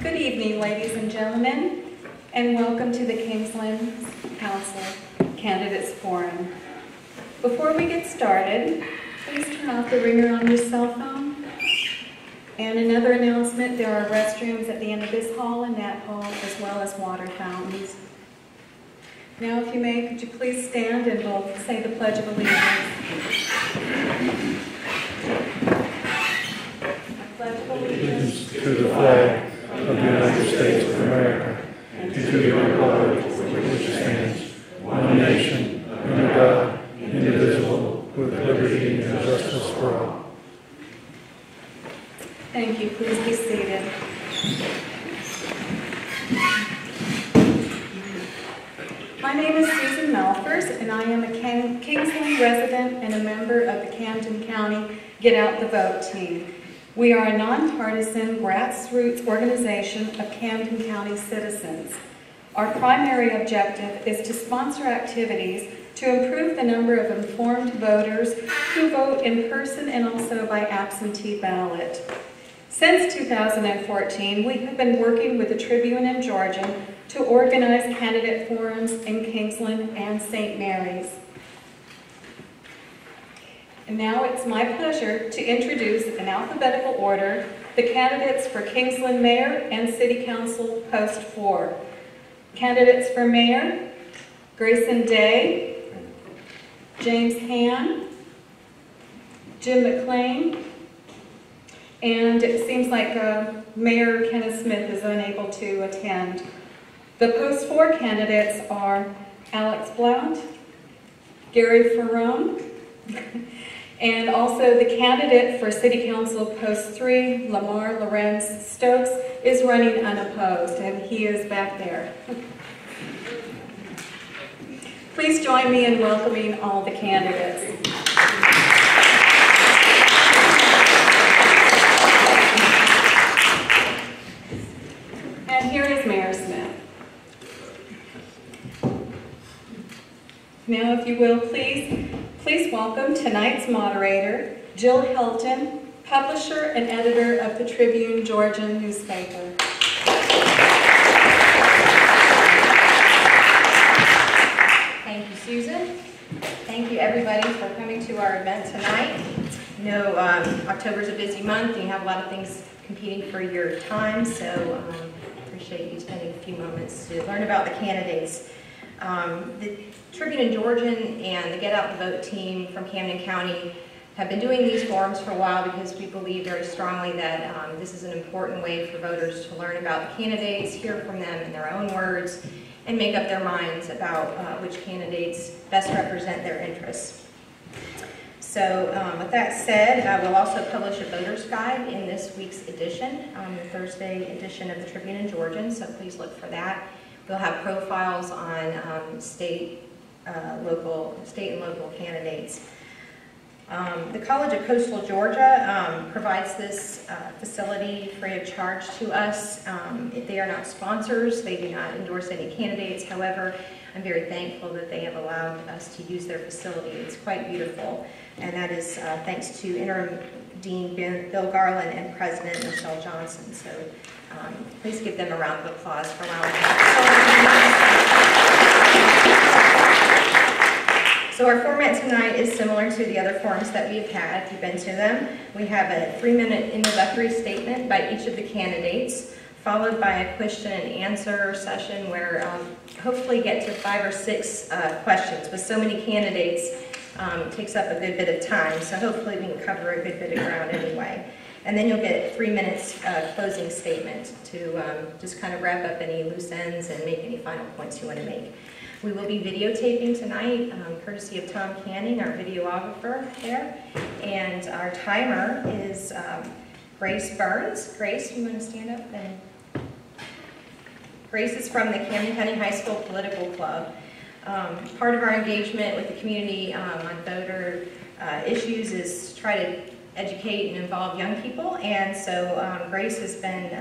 Good evening, ladies and gentlemen, and welcome to the Kingsland Council Candidates Forum. Before we get started, please turn off the ringer on your cell phone. And another announcement, there are restrooms at the end of this hall and that hall, as well as water fountains. Now, if you may, could you please stand and we'll say the Pledge of Allegiance. I pledge allegiance to the flag of the United States of America and to the republic for which it stands, one nation, under God, indivisible, with liberty and justice for all. Thank you. Please be seated. My name is Susan Malfers, and I am a Kingsland resident and a member of the Camden County Get Out the Vote team. We are a nonpartisan grassroots organization of Camden County citizens. Our primary objective is to sponsor activities to improve the number of informed voters who vote in person and also by absentee ballot. Since 2014, we have been working with the Tribune and Georgian to organize candidate forums in Kingsland and St. Mary's. And now it's my pleasure to introduce in alphabetical order the candidates for Kingsland Mayor and City Council Post 4. Candidates for Mayor: Grayson Day, James Han, Jim McLean, and it seems like Mayor Kenneth Smith is unable to attend. The Post 4 candidates are Alex Blount, Gary Ferrone, and also the candidate for City Council Post 3, Lamar Lorenz Stokes, is running unopposed, and he is back there. Please join me in welcoming all the candidates. And here is Mayor Smith. Now, if you will, please welcome tonight's moderator, Jill Helton, publisher and editor of the Tribune Georgian newspaper. Thank you, Susan. Thank you, everybody, for coming to our event tonight. I know October's a busy month, and you have a lot of things competing for your time, so appreciate you spending a few moments to learn about the candidates. The Tribune and Georgian and the Get Out the Vote team from Camden County have been doing these forums for a while because we believe very strongly that this is an important way for voters to learn about the candidates, hear from them in their own words, and make up their minds about which candidates best represent their interests. So with that said, we'll also publish a voter's guide in this week's edition, the Thursday edition of the Tribune and Georgian, so please look for that. We'll have profiles on state and local candidates. The College of Coastal Georgia provides this facility free of charge to us. They are not sponsors. They do not endorse any candidates. However, I'm very thankful that they have allowed us to use their facility. It's quite beautiful, and that is thanks to Interim Dean Bill Garland and President Michelle Johnson. So please give them a round of applause for allowing us. So our format tonight is similar to the other forums that we've had, if you've been to them. We have a 3-minute introductory statement by each of the candidates, followed by a question and answer session where hopefully get to 5 or 6 questions. With so many candidates, it takes up a good bit of time, so hopefully we can cover a good bit of ground anyway. And then you'll get 3 minutes closing statement to just kind of wrap up any loose ends and make any final points you want to make. We will be videotaping tonight, courtesy of Tom Canning, our videographer there. And our timer is Grace Burns. Grace, you want to stand up? And Grace is from the Camden County High School Political Club. Part of our engagement with the community on voter issues is to try to educate and involve young people. And so Grace has been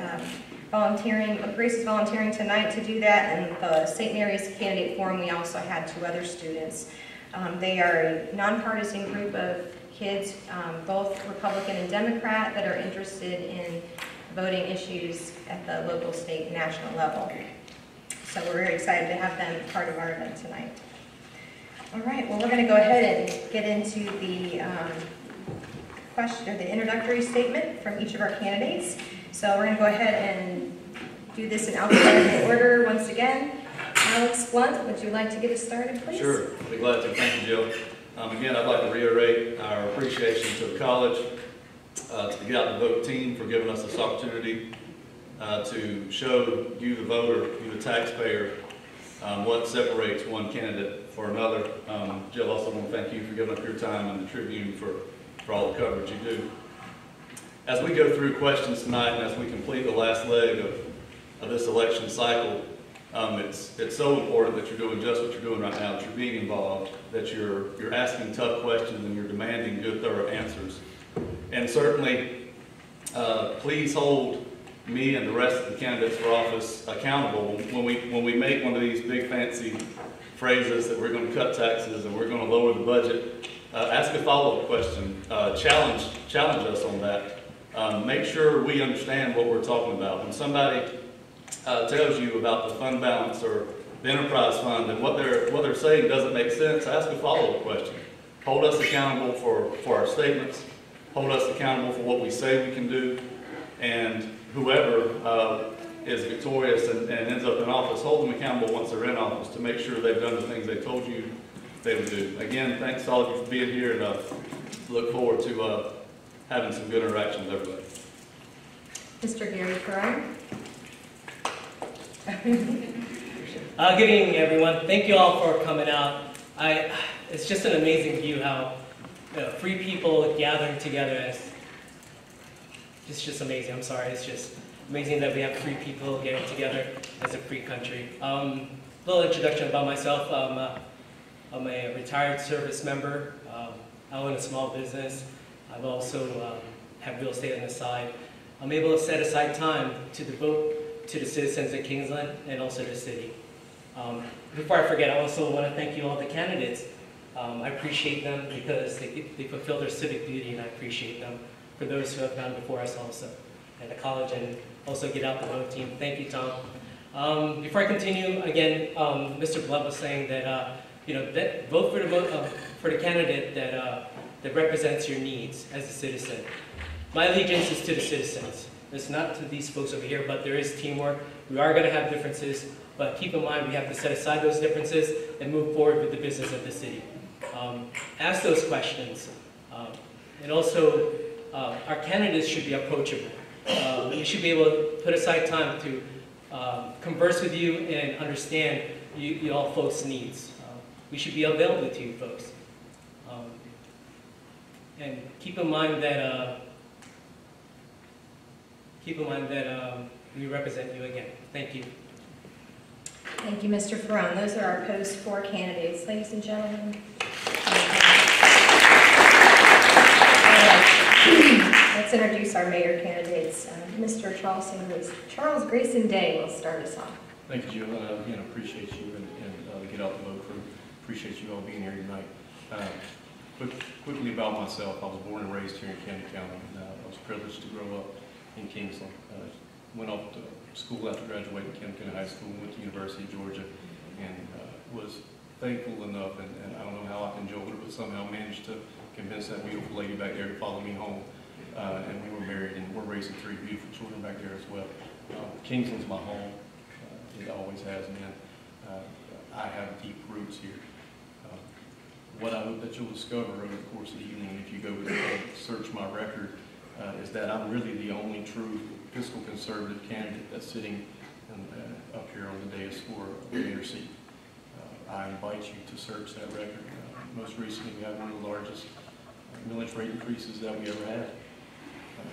Grace is volunteering tonight to do that, and the St. Mary's Candidate Forum, we also had 2 other students. They are a nonpartisan group of kids, both Republican and Democrat, that are interested in voting issues at the local, state, and national level. So we're very excited to have them part of our event tonight. All right, well, we're going to go ahead and get into the the introductory statement from each of our candidates. So we're going to go ahead and do this in alphabetical order once again. Alex Blunt, would you like to get us started, please? Sure, I'd be glad to. Thank you, Jill. Again, I'd like to reiterate our appreciation to the college, to the Get Out the Vote team for giving us this opportunity to show you, the voter, you, the taxpayer, what separates one candidate for another. Jill, also want to thank you for giving up your time and the Tribune for all the coverage you do. As we go through questions tonight and as we complete the last leg of this election cycle, it's so important that you're doing just what you're doing right now, that you're being involved, that you're asking tough questions and you're demanding good, thorough answers. And certainly, please hold me and the rest of the candidates for office accountable when we make one of these big fancy phrases that we're going to cut taxes and we're going to lower the budget. Ask a follow-up question. Challenge us on that. Make sure we understand what we're talking about. When somebody tells you about the fund balance or the enterprise fund and what they're saying doesn't make sense, ask a follow-up question. Hold us accountable for our statements. Hold us accountable for what we say we can do. And whoever is victorious and ends up in office, hold them accountable once they're in office to make sure they've done the things they told you they would do. Again, thanks to all of you for being here, and look forward to having some good interactions with everybody. Mr. Gary Ferrone. Good evening, everyone. Thank you all for coming out. It's just an amazing view how free people gathering together. It's just amazing. I'm sorry. It's just amazing that we have free people getting together as a free country. Little introduction about myself. I'm a retired service member. I own a small business. I've also have real estate on the side. I'm able to set aside time to devote to the citizens of Kingsland and also the city. Before I forget, I also want to thank you all, the candidates. I appreciate them because they fulfill their civic duty, and I appreciate them for those who have gone before us also at the college and also Get Out the Vote team. Thank you, Tom. Before I continue, again, Mr. Blunt was saying that vote for the candidate that represents your needs as a citizen. My allegiance is to the citizens. It's not to these folks over here, but there is teamwork. We are going to have differences, but keep in mind we have to set aside those differences and move forward with the business of the city. Ask those questions. And also, our candidates should be approachable. We should be able to put aside time to converse with you and understand you all folks' needs. We should be available to you folks. And keep in mind that we represent you again. Thank you. Thank you, Mr. Ferrone. Those are our post 4 candidates, ladies and gentlemen. Let's introduce our mayor candidates. Mr. Charles Grayson Day will start us off. Thank you, Jill. Again, appreciate you and the Get Out the Vote crew. Appreciate you all being here tonight. Quickly about myself, I was born and raised here in Camden County. I was privileged to grow up in Kingsland. Went off to school after graduating Camden High School, went to University of Georgia, and was thankful enough, and I don't know how I can joke it, but somehow managed to convince that beautiful lady back there to follow me home. And we were married, and we're raising 3 beautiful children back there as well. Kingsland's my home. It always has been. I have deep roots here. What I hope that you'll discover over the course of the evening, if you go search my record, is that I'm really the only true fiscal conservative candidate that's sitting up here on the dais for the mayor seat. I invite you to search that record. Most recently, we had one of the largest millage rate increases that we ever had.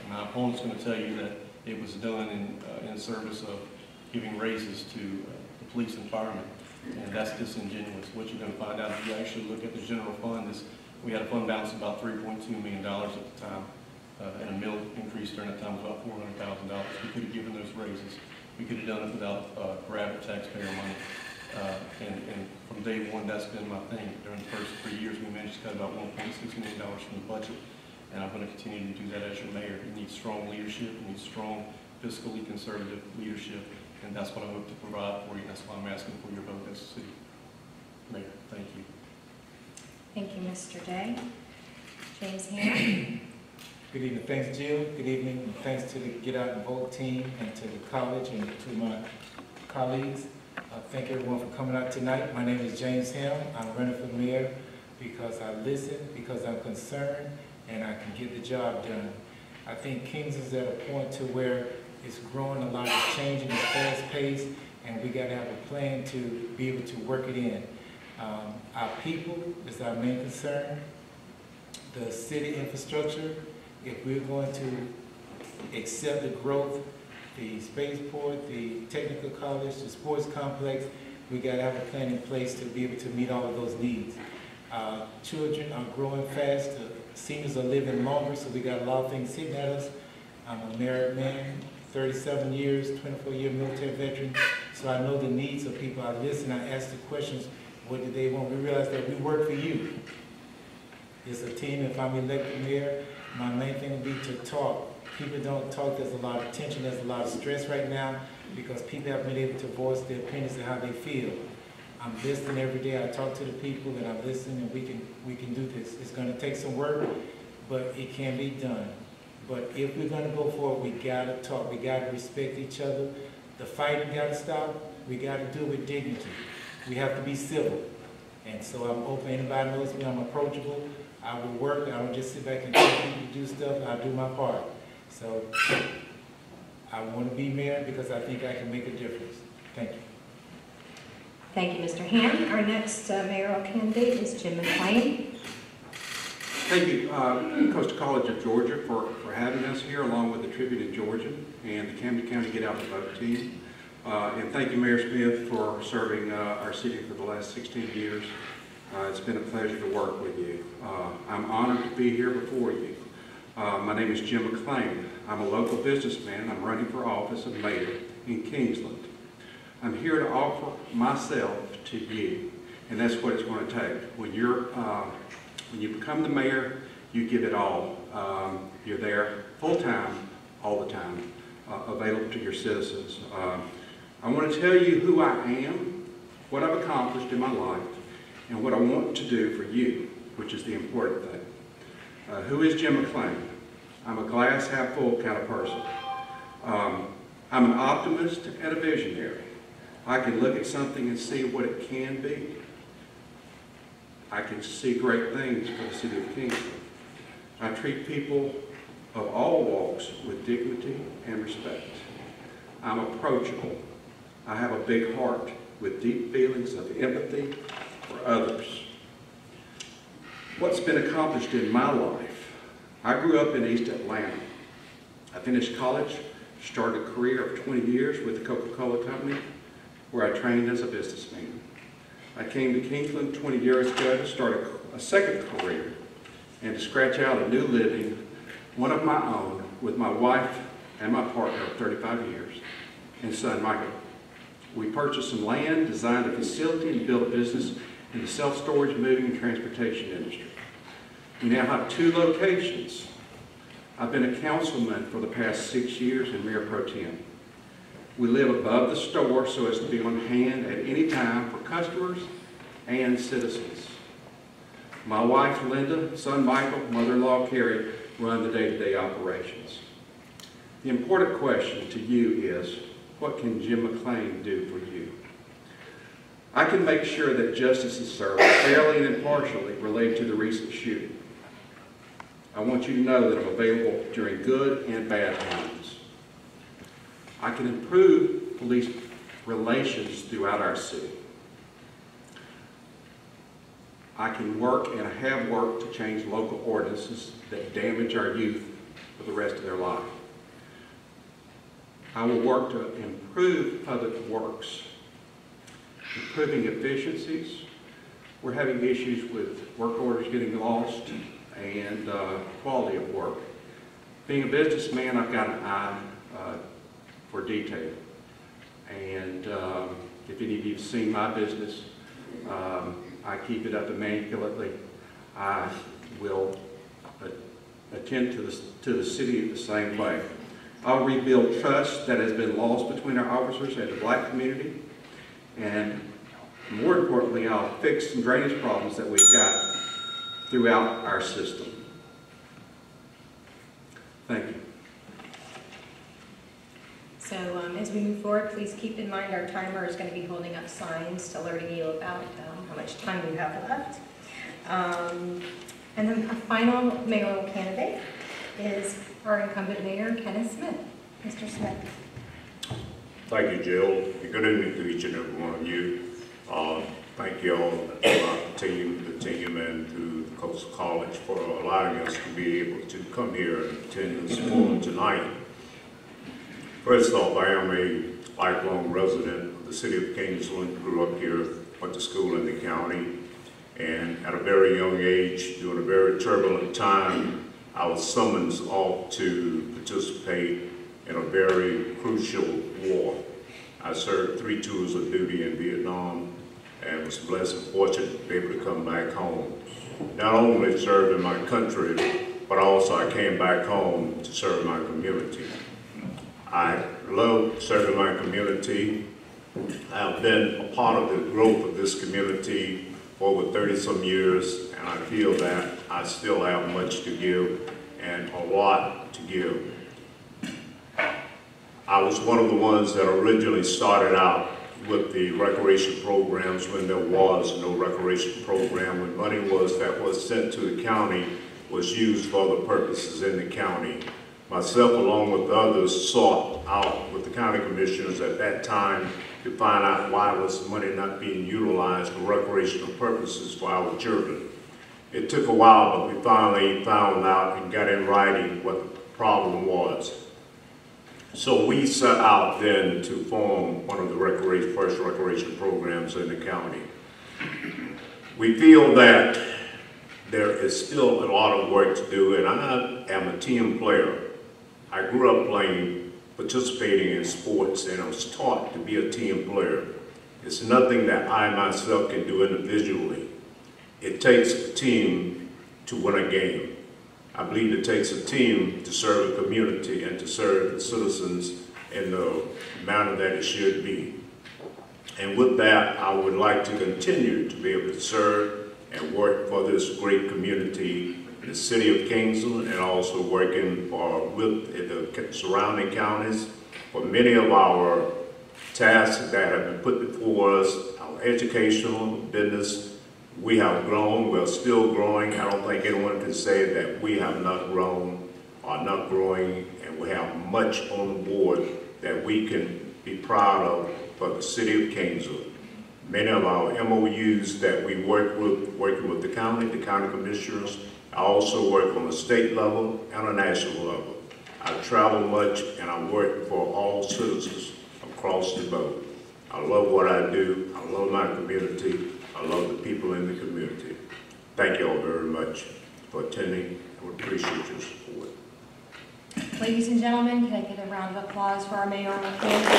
My opponent's going to tell you that it was done in service of giving raises to the police and firemen, and that's disingenuous. What you're going to find out if you actually look at the general fund is we had a fund balance of about $3.2 million at the time, and a mill increase during that time was about $400,000. We could have given those raises. We could have done it without grabbing taxpayer money. And from day one, that's been my thing. During the first 3 years, we managed to cut about $1.6 million from the budget, and I'm going to continue to do that as your mayor. You need strong leadership, you need strong fiscally conservative leadership, and that's what I hope to provide for you. That's why I'm asking for your vote as a city mayor. Thank you. Thank you, Mr. Day. James Ham. Good evening. Thanks, Jill. Good evening. And thanks to the Get Out and Vote team and to the college and to my colleagues. Thank everyone for coming out tonight. My name is James Ham. I'm running for mayor because I listen, because I'm concerned, and I can get the job done. I think Kings is at a point to where it's growing, a lot is changing, it's fast paced, and we got to have a plan to be able to work it in. Our people is our main concern. The city infrastructure, if we're going to accept the growth, the spaceport, the technical college, the sports complex, we got to have a plan in place to be able to meet all of those needs. Children are growing fast, seniors are living longer, so we got a lot of things hitting at us. I'm a married man, 37 years, 24-year military veteran, so I know the needs of people. I listen, I ask the questions, what do they want? We realize that we work for you. It's a team. If I'm elected mayor, my main thing will be to talk. People don't talk. There's a lot of tension. There's a lot of stress right now because people haven't been able to voice their opinions and how they feel. I'm listening every day. I talk to the people and I listen, and we can do this. It's going to take some work, but it can be done. But if we're going to go forward, we got to talk. We got to respect each other. The fighting got to stop. We got to do it with dignity. We have to be civil. And so I'm open. Anybody knows me, I'm approachable. I will work. I don't just sit back and tell people to do stuff. I do my part. So I want to be mayor because I think I can make a difference. Thank you. Thank you, Mr. Ham. Our next mayoral candidate is Jim McLean. Thank you, Coastal College of Georgia, for having us here, along with the Tribute in Georgia and the Camden County Get Out the Vote team. And thank you, Mayor Smith, for serving our city for the last 16 years. It's been a pleasure to work with you. I'm honored to be here before you. My name is Jim McLean. I'm a local businessman. I'm running for office of mayor in Kingsland. I'm here to offer myself to you, and that's what it's going to take. When you become the mayor, you give it all. You're there full-time, all the time, available to your citizens. I want to tell you who I am, what I've accomplished in my life, and what I want to do for you, which is the important thing. Who is Jim McLean? I'm a glass half full kind of person. I'm an optimist and a visionary. I can look at something and see what it can be. I can see great things for the city of Kingsland. I treat people of all walks with dignity and respect. I'm approachable. I have a big heart with deep feelings of empathy for others. What's been accomplished in my life? I grew up in East Atlanta. I finished college, started a career of 20 years with the Coca-Cola Company, where I trained as a businessman. I came to Kingsland 20 years ago to start a second career and to scratch out a new living, one of my own, with my wife and my partner of 35 years, and son Michael. We purchased some land, designed a facility, and built a business in the self-storage, moving, and transportation industry. We now have 2 locations. I've been a councilman for the past 6 years and Mayor Pro Tem. We live above the store so as to be on hand at any time for customers and citizens. My wife, Linda, son Michael, mother-in-law, Carrie, run the day-to-day operations. The important question to you is, what can Jim McLean do for you? I can make sure that justice is served fairly and impartially related to the recent shooting. I want you to know that I'm available during good and bad times. I can improve police relations throughout our city. I can work and have worked to change local ordinances that damage our youth for the rest of their life. I will work to improve public works, improving efficiencies. We're having issues with work orders getting lost and quality of work. Being a businessman, I've got an eye for detail. And if any of you have seen my business, I keep it up immaculately. I will attend to the city the same way. I'll rebuild trust that has been lost between our officers and the black community. And more importantly, I'll fix some drainage problems that we've got throughout our system. Thank you. So as we move forward, please keep in mind our timer is going to be holding up signs alerting you about how much time you have left. And then a final mayoral candidate is our incumbent mayor, Kenneth Smith. Mr. Smith. Thank you, Jill. Good evening to each and every one of you. Thank you all, the team, and to Coastal College for allowing us to be able to come here and attend this forum tonight. First off, I am a lifelong resident of the city of Kingsland, grew up here, went to school in the county, and at a very young age, during a very turbulent time, I was summoned off to participate in a very crucial war. I served 3 tours of duty in Vietnam and was blessed and fortunate to be able to come back home. Not only serve in my country, but also I came back home to serve my community. I love serving my community. I've been a part of the growth of this community for over 30-some years, and I feel that I still have much to give and a lot to give. I was one of the ones that originally started out with the recreation programs when there was no recreation program, when money that was sent to the county was used for other purposes in the county. Myself, along with others, sought out with the county commissioners at that time to find out why was money not being utilized for recreational purposes for our children. It took a while, but we finally found out and got in writing what the problem was. So we set out then to form one of the first recreation programs in the county. We feel that there is still a lot of work to do, and I am a team player. I grew up participating in sports, and I was taught to be a team player. It's nothing that I myself can do individually. It takes a team to win a game. I believe it takes a team to serve a community and to serve the citizens in the manner that it should be. And with that, I would like to continue to be able to serve and work for this great community in the city of Kingsland, and also working with the surrounding counties for many of our tasks that have been put before us, our educational, business. We have grown, we're still growing. I don't think anyone can say that we have not grown or not growing, and we have much on the board that we can be proud of for the city of Kingsland. Many of our MOUs that we work with, working with the county commissioners. I also work on a state level and a national level. I travel much, and I work for all citizens across the board. I love what I do. I love my community. I love the people in the community. Thank you all very much for attending. I would appreciate your support. Ladies and gentlemen, can I get a round of applause for our mayoral candidate?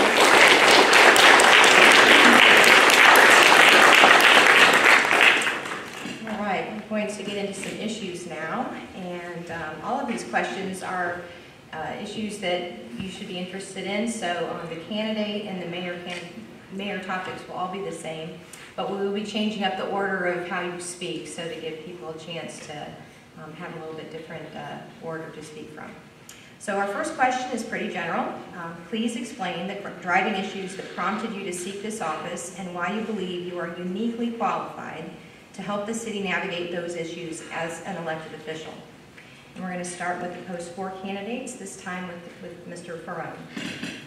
All right, I'm going to get into some issues now, and all of these questions are issues that you should be interested in. So the candidate and the mayor topics will all be the same, but we will be changing up the order of how you speak, so to give people a chance to have a little bit different order to speak from. So our first question is pretty general. Please explain the driving issues that prompted you to seek this office and why you believe you are uniquely qualified to help the city navigate those issues as an elected official. And we're going to start with the post 4 candidates, this time with Mr. Ferrone.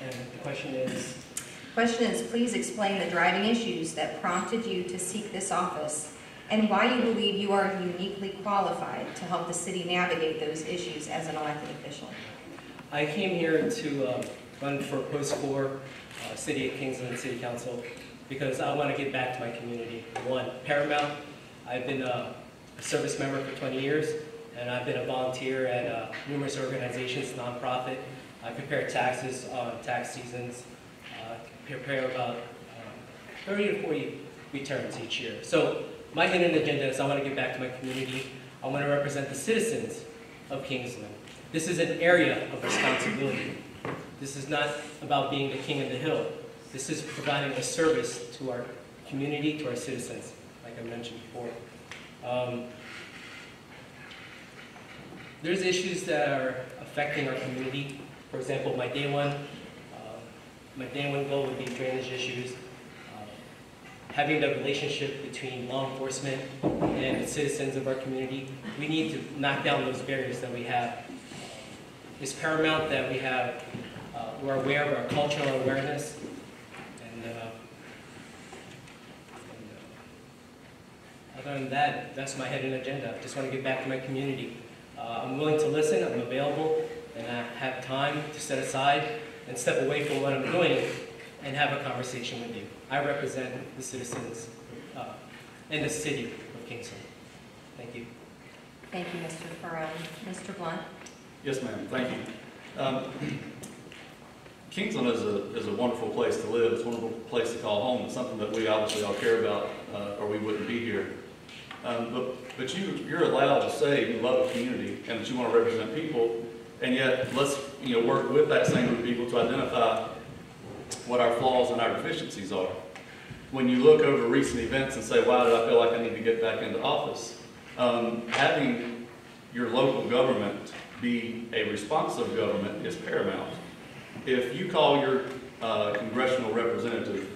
And the question is? Question is, please explain the driving issues that prompted you to seek this office and why you believe you are uniquely qualified to help the city navigate those issues as an elected official. I came here to run for post 4 City of Kingsland City Council because I want to give back to my community. One, paramount. I've been a service member for 20 years, and I've been a volunteer at numerous organizations, nonprofit. I prepare taxes on tax seasons, prepare about 30 to 40 returns each year. So my hidden agenda is I want to give back to my community. I want to represent the citizens of Kingsland. This is an area of responsibility. This is not about being the king of the hill. This is providing a service to our community, to our citizens, like I mentioned before. There's issues that are affecting our community. For example, my day one goal would be drainage issues. Having the relationship between law enforcement and the citizens of our community, we need to knock down those barriers that we have. It's paramount that we're aware of our cultural awareness, and other than that, that's my hidden agenda. I just want to give back to my community. I'm willing to listen, I'm available, and I have time to set aside and step away from what I'm doing and have a conversation with you. I represent the citizens in the city of Kingsland. Thank you. Thank you, Mr. Farrell. Mr. Blunt? Yes, ma'am. Thank you. Kingsland is a wonderful place to live. It's a wonderful place to call home. It's something that we obviously all care about, or we wouldn't be here. But you're allowed to say you love the community and that you want to represent people, and yet let's work with that same group of people to identify what our flaws and our deficiencies are. When you look over recent events and say, why did I feel like I need to get back into office? Having your local government be a responsive government is paramount. If you call your congressional representative,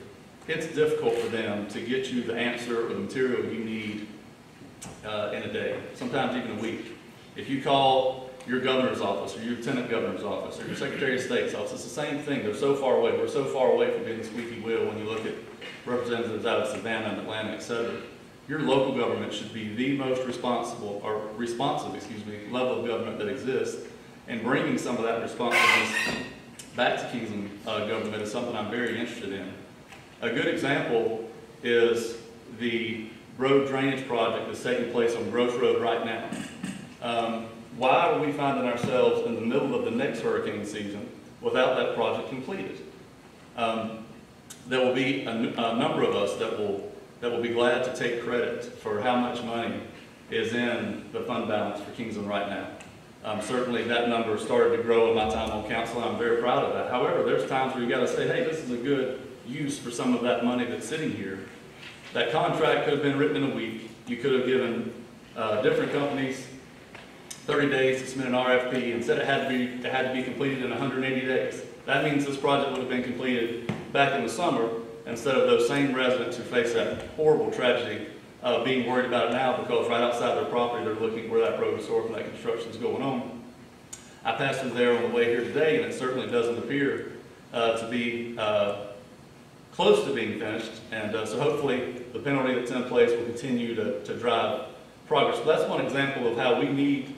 it's difficult for them to get you the answer or the material you need in a day, sometimes even a week. If you call your governor's office or your lieutenant governor's office or your secretary of state's office, it's the same thing. They're so far away. We're so far away from being the squeaky wheel when you look at representatives out of Savannah and Atlanta, etc. Your local government should be the most responsive level of government that exists, and bringing some of that responsiveness back to Kingsland government is something I'm very interested in. A good example is the road drainage project that's taking place on Gross Road right now. Why are we finding ourselves in the middle of the next hurricane season without that project completed? There will be a number of us that will be glad to take credit for how much money is in the fund balance for Kingsland right now. Certainly that number started to grow in my time on council, and I'm very proud of that. However, there's times where you got to say, hey, this is a good use for some of that money that's sitting here. That contract could have been written in a week. You could have given different companies 30 days to submit an RFP, and said it had to be completed in 180 days. That means this project would have been completed back in the summer, instead of those same residents who face that horrible tragedy being worried about it now, because right outside their property they're looking where that road is north and that construction is going on. I passed through there on the way here today, and it certainly doesn't appear to be close to being finished, and so hopefully the penalty that's in place will continue to drive progress. But that's one example of how we need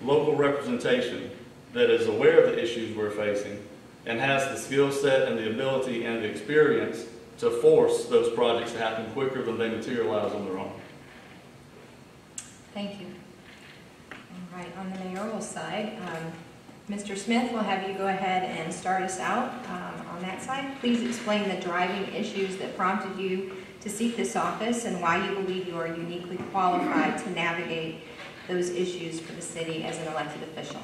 local representation that is aware of the issues we're facing and has the skill set and the ability and the experience to force those projects to happen quicker than they materialize on their own. Thank you. All right, on the mayoral side, Mr. Smith, we'll have you go ahead and start us out on that side. Please explain the driving issues that prompted you to seek this office and why you believe you are uniquely qualified to navigate those issues for the city as an elected official.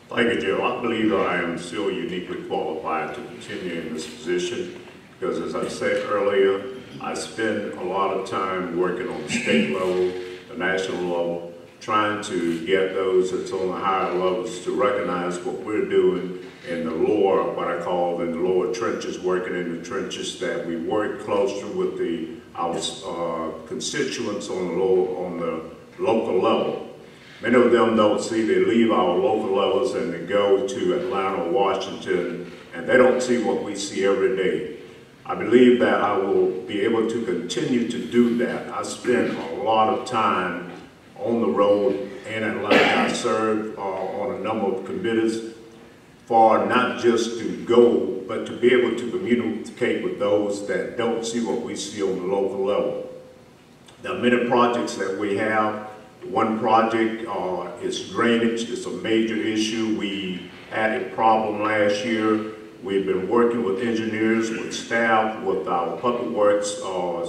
Thank you, Jill. I believe I am still uniquely qualified to continue in this position because, as I said earlier, I spend a lot of time working on the state level, the national level, trying to get those that's on the higher levels to recognize what we're doing in the lower, what I call in the lower trenches, working in the trenches, that we work closer with our constituents on the local level. Many of them don't see, they leave our local levels and they go to Atlanta or Washington, and they don't see what we see every day. I believe that I will be able to continue to do that. I spend a lot of time on the road in Atlanta. I serve on a number of committees for not just to go, but to be able to communicate with those that don't see what we see on the local level. There are many projects that we have. One project is drainage. It's a major issue. We had a problem last year. We've been working with engineers, with staff, with our public works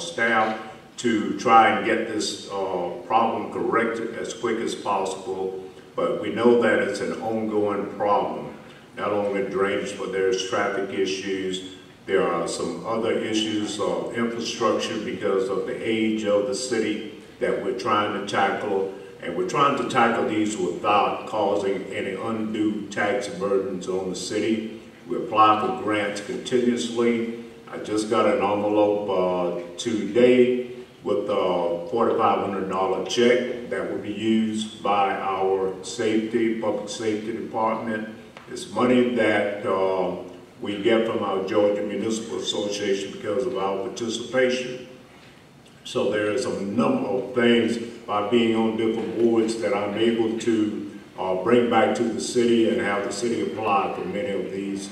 staff to try and get this problem corrected as quick as possible. But we know that it's an ongoing problem. not only drainage, but there's traffic issues. There are some other issues of infrastructure because of the age of the city that we're trying to tackle. And we're trying to tackle these without causing any undue tax burdens on the city. We apply for grants continuously. I just got an envelope today with a $4,500 check that will be used by our public safety department. It's money that we get from our Georgia Municipal Association because of our participation. So there is a number of things by being on different boards that I'm able to bring back to the city and have the city apply for many of these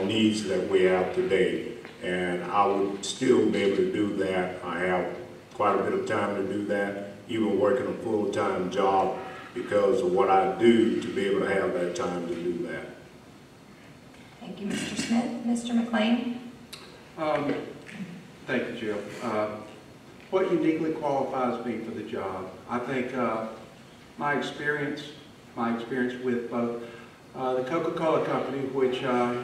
needs that we have today. And I would still be able to do that. I have quite a bit of time to do that, even working a full-time job because of what I do to be able to have that time to do that. Thank you, Mr. Smith. Mr. McLean? Thank you, Jill. What uniquely qualifies me for the job? I think my experience with both the Coca-Cola Company, which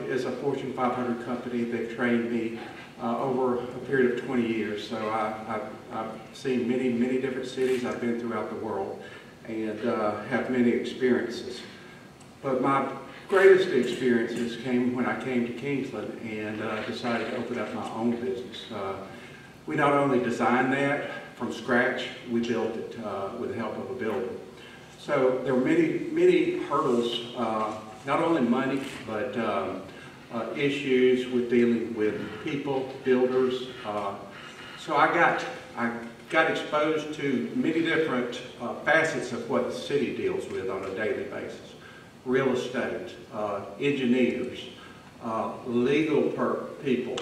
is a Fortune 500 company. They've trained me over a period of 20 years. So I've seen many different cities. I've been throughout the world and have many experiences. But my greatest experiences came when I came to Kingsland and decided to open up my own business. We not only designed that from scratch, we built it with the help of a builder. So there were many hurdles, not only money, but issues with dealing with people, builders. So I got exposed to many different facets of what the city deals with on a daily basis. Real estate, engineers, legal people,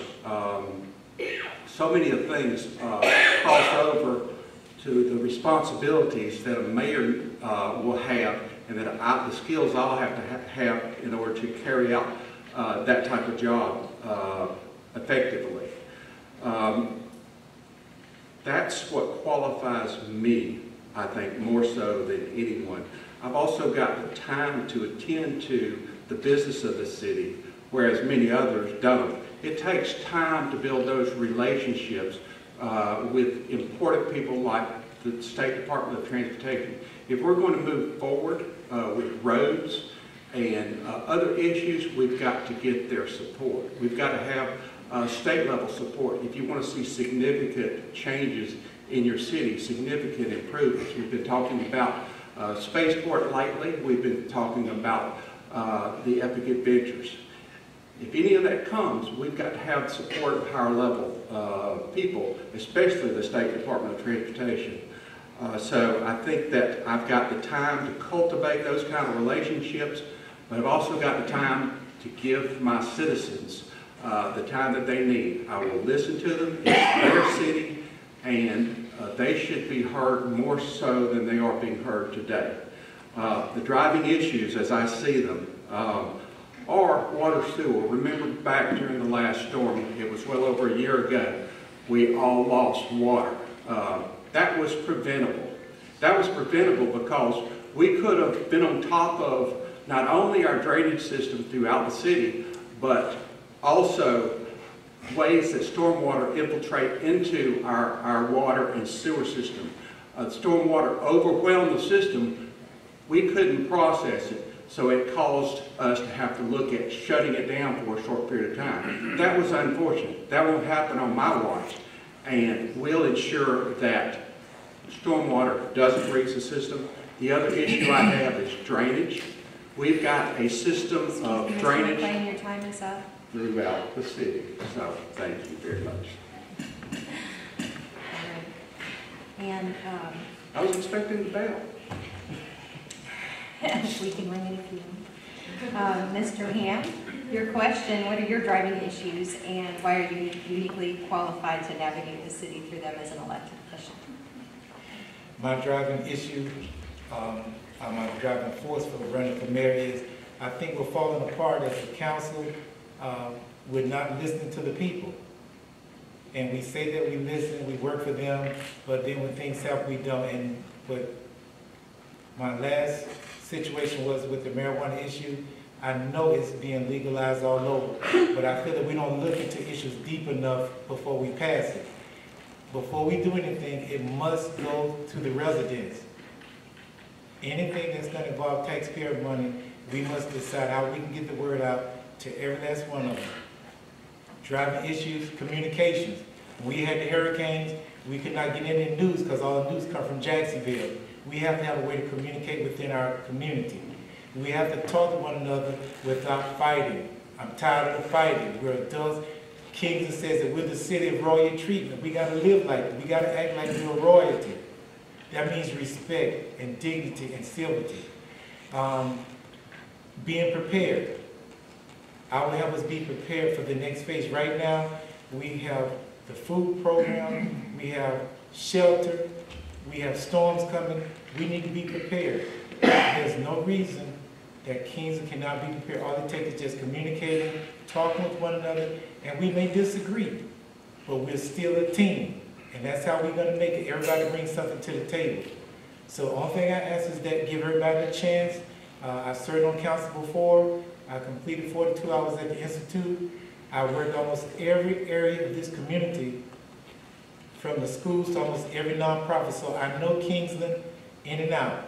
so many of things cross over to the responsibilities that a mayor will have and that the skills I'll have to have in order to carry out that type of job effectively. That's what qualifies me, I think, more so than anyone. I've also got the time to attend to the business of the city, whereas many others don't. It takes time to build those relationships with important people like the State Department of Transportation. If we're going to move forward with roads and other issues, we've got to get their support. We've got to have state level support. If you want to see significant changes in your city, significant improvements. We've been talking about spaceport lately. We've been talking about the Epic Adventures. If any of that comes, we've got to have support of higher level people, especially the State Department of Transportation. So I think that I've got the time to cultivate those kind of relationships, but I've also got the time to give my citizens the time that they need. I will listen to them. It's their city, and they should be heard more so than they are being heard today. The driving issues, as I see them, are water sewer. Remember back during the last storm, it was well over a year ago, we all lost water. That was preventable. That was preventable because we could have been on top of not only our drainage system throughout the city, but also ways that stormwater infiltrate into our water and sewer system. Stormwater overwhelmed the system. We couldn't process it, so it caused us to have to look at shutting it down for a short period of time. That was unfortunate. That won't happen on my watch, and we'll ensure that stormwater doesn't reach the system. The other issue I have is drainage. We've got a system of drainage Your time is up. throughout the city, so thank you very much. And I was expecting the bell. we can ring it if you want. Mr. Ham, your question, what are your driving issues and why are you uniquely qualified to navigate the city through them as an elected official? My driving issue, my driving force for running for mayor is I think we're falling apart as a council. We're not listening to the people. And we say that we listen, we work for them, but then when things happen, we don't. And what my last situation was with the marijuana issue, I know it's being legalized all over, but I feel that we don't look into issues deep enough before we pass it. Before we do anything, it must go to the residents. Anything that's going to involve taxpayer money, we must decide how we can get the word out to every last one of them. Driving issues, communications. When we had the hurricanes, we could not get any news because all the news come from Jacksonville. We have to have a way to communicate within our community. We have to talk to one another without fighting. I'm tired of the fighting. We're adults. Kingsland says that we're the city of royal treatment. We got to live like it. We got to act like we're royalty. That means respect and dignity and civility. Being prepared. I will help us be prepared for the next phase. Right now, we have the food program, we have shelter, we have storms coming. We need to be prepared. There's no reason that Kingsland cannot be prepared. All it takes is just communicating, talking with one another, and we may disagree, but we're still a team. And that's how we're going to make it. Everybody brings something to the table. So the only thing I ask is that give everybody a chance. I served on council before. I completed 42 hours at the Institute. I worked almost every area of this community, from the schools to almost every nonprofit. So I know Kingsland in and out.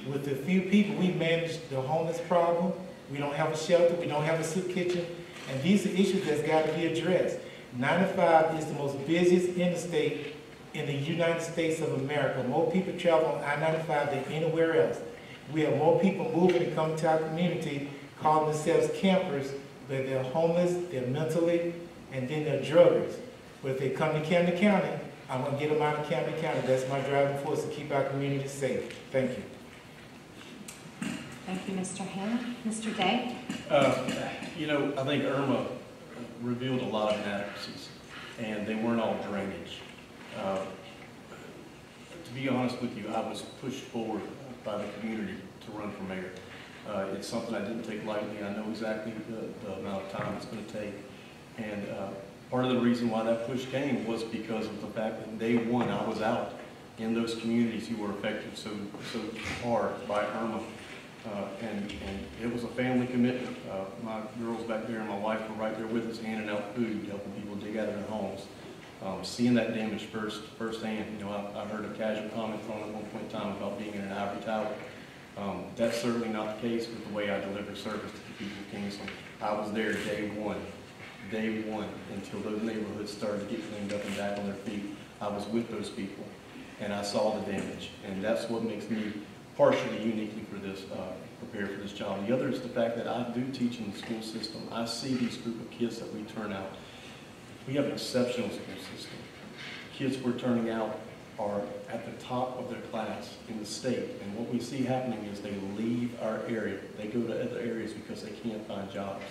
With a few people, we managed the homeless problem. We don't have a shelter. We don't have a soup kitchen. And these are issues that's got to be addressed. 95 is the most busiest interstate in the United States of America. More people travel on I-95 than anywhere else. We have more people moving and coming to our community, calling themselves campers, but they're homeless, they're mentally, and then they're druggers. But if they come to Camden County, I'm going to get them out of Camden County. That's my driving force to keep our community safe. Thank you. Thank you, Mr. Ham. Mr. Day? You know, I think Irma revealed a lot of inadequacies, and they weren't all drainage. To be honest with you, I was pushed forward by the community to run for mayor. It's something I didn't take lightly. I know exactly the amount of time it's going to take. And part of the reason why that push came was because of the fact that day one I was out in those communities who were affected so hard by Irma. And it was a family commitment. My girls back there and my wife were right there with us, handing out food, helping people dig out of their homes. Seeing that damage firsthand, you know, I heard a casual comment thrown at one point in time about being in an ivory tower. That's certainly not the case with the way I deliver service to the people of Kingsland. I was there day one, until those neighborhoods started to get cleaned up and back on their feet. I was with those people, and I saw the damage, and that's what makes me partially uniquely for this, prepared for this job. The other is the fact that I do teach in the school system. I see these group of kids that we turn out. We have an exceptional school system. Kids we're turning out are at the top of their class in the state, and what we see happening is they leave our area. They go to other areas because they can't find jobs.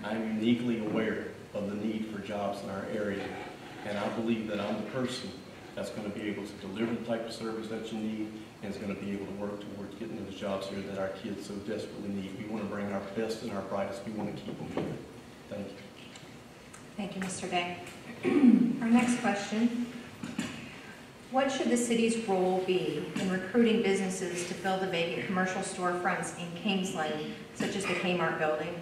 I'm uniquely aware of the need for jobs in our area, and I believe that I'm the person that's going to be able to deliver the type of service that you need, and is going to be able to work towards getting those jobs here that our kids so desperately need. We want to bring our best and our brightest. We want to keep them here. Thank you. Thank you, Mr. Day. Our next question. What should the city's role be in recruiting businesses to fill the vacant commercial storefronts in Kingsland, such as the Kmart building?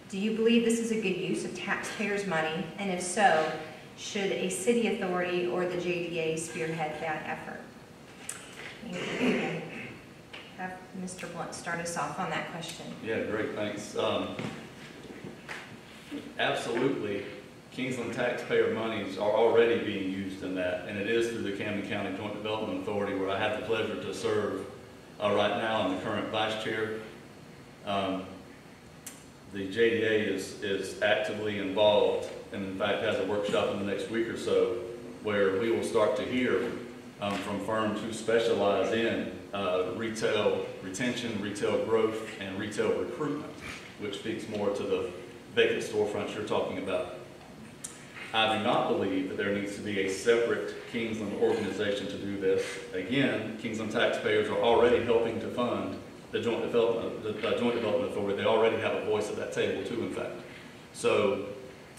Do you believe this is a good use of taxpayers' money? And if so, should a city authority or the JDA spearhead that effort? Have Mr. Blunt start us off on that question. Yeah, great, thanks. Absolutely, Kingsland taxpayer monies are already being used in that, and it is through the Camden County Joint Development Authority, where I have the pleasure to serve right now. I'm the current vice chair. The JDA is actively involved, and in fact has a workshop in the next week or so where we will start to hear from firms who specialize in retail retention, retail growth, and retail recruitment, which speaks more to the vacant storefronts you're talking about. I do not believe that there needs to be a separate Kingsland organization to do this. Again, Kingsland taxpayers are already helping to fund the Joint Development Authority. They already have a voice at that table too, in fact. So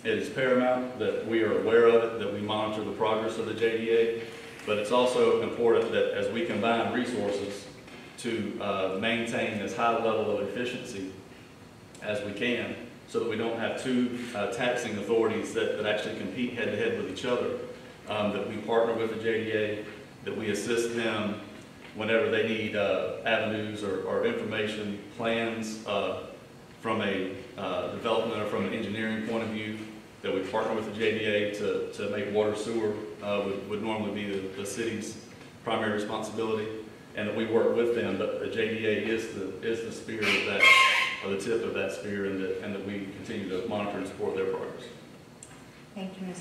it is paramount that we are aware of it, that we monitor the progress of the JDA, but it's also important that as we combine resources to maintain this high level of efficiency as we can, so that we don't have two taxing authorities that actually compete head-to-head with each other. That we partner with the JDA, that we assist them whenever they need avenues or information, plans from a development or from an engineering point of view, that we partner with the JDA to make water sewer would normally be the city's primary responsibility, and that we work with them, but the JDA is the spear of that, or the tip of that spear, and that we continue to monitor and support their progress. Thank you, Mr.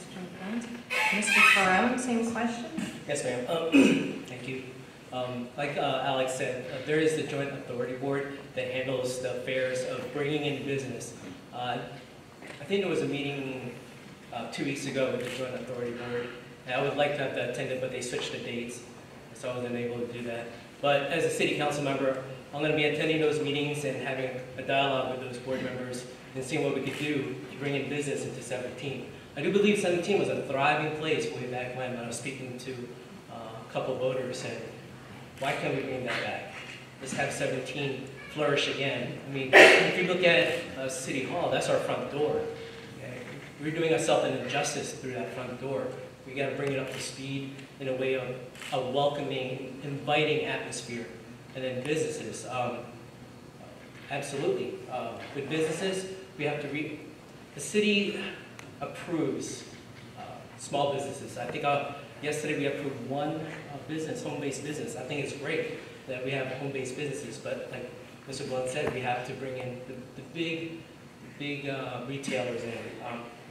Flint. Mr. Ferrone, same question? Yes, ma'am. Thank you. Like Alex said, there is the Joint Authority Board that handles the affairs of bringing in business. I think there was a meeting 2 weeks ago with the Joint Authority Board, and I would like to have that attended, but they switched the dates, so I wasn't able to do that. But as a city council member, I'm going to be attending those meetings and having a dialogue with those board members and seeing what we could do to bring in business into 17. I do believe 17 was a thriving place way back when I was speaking to a couple voters, and why can't we bring that back? Let's have 17 flourish again. I mean, if you look at City Hall, that's our front door. Okay? We're doing ourselves an injustice through that front door. We got to bring it up to speed in a way of a welcoming, inviting atmosphere. And then businesses, absolutely. With businesses, we have to the city approves small businesses. I think yesterday we approved one business, home-based business. I think it's great that we have home-based businesses, but like Mr. Blunt said, we have to bring in the big retailers in,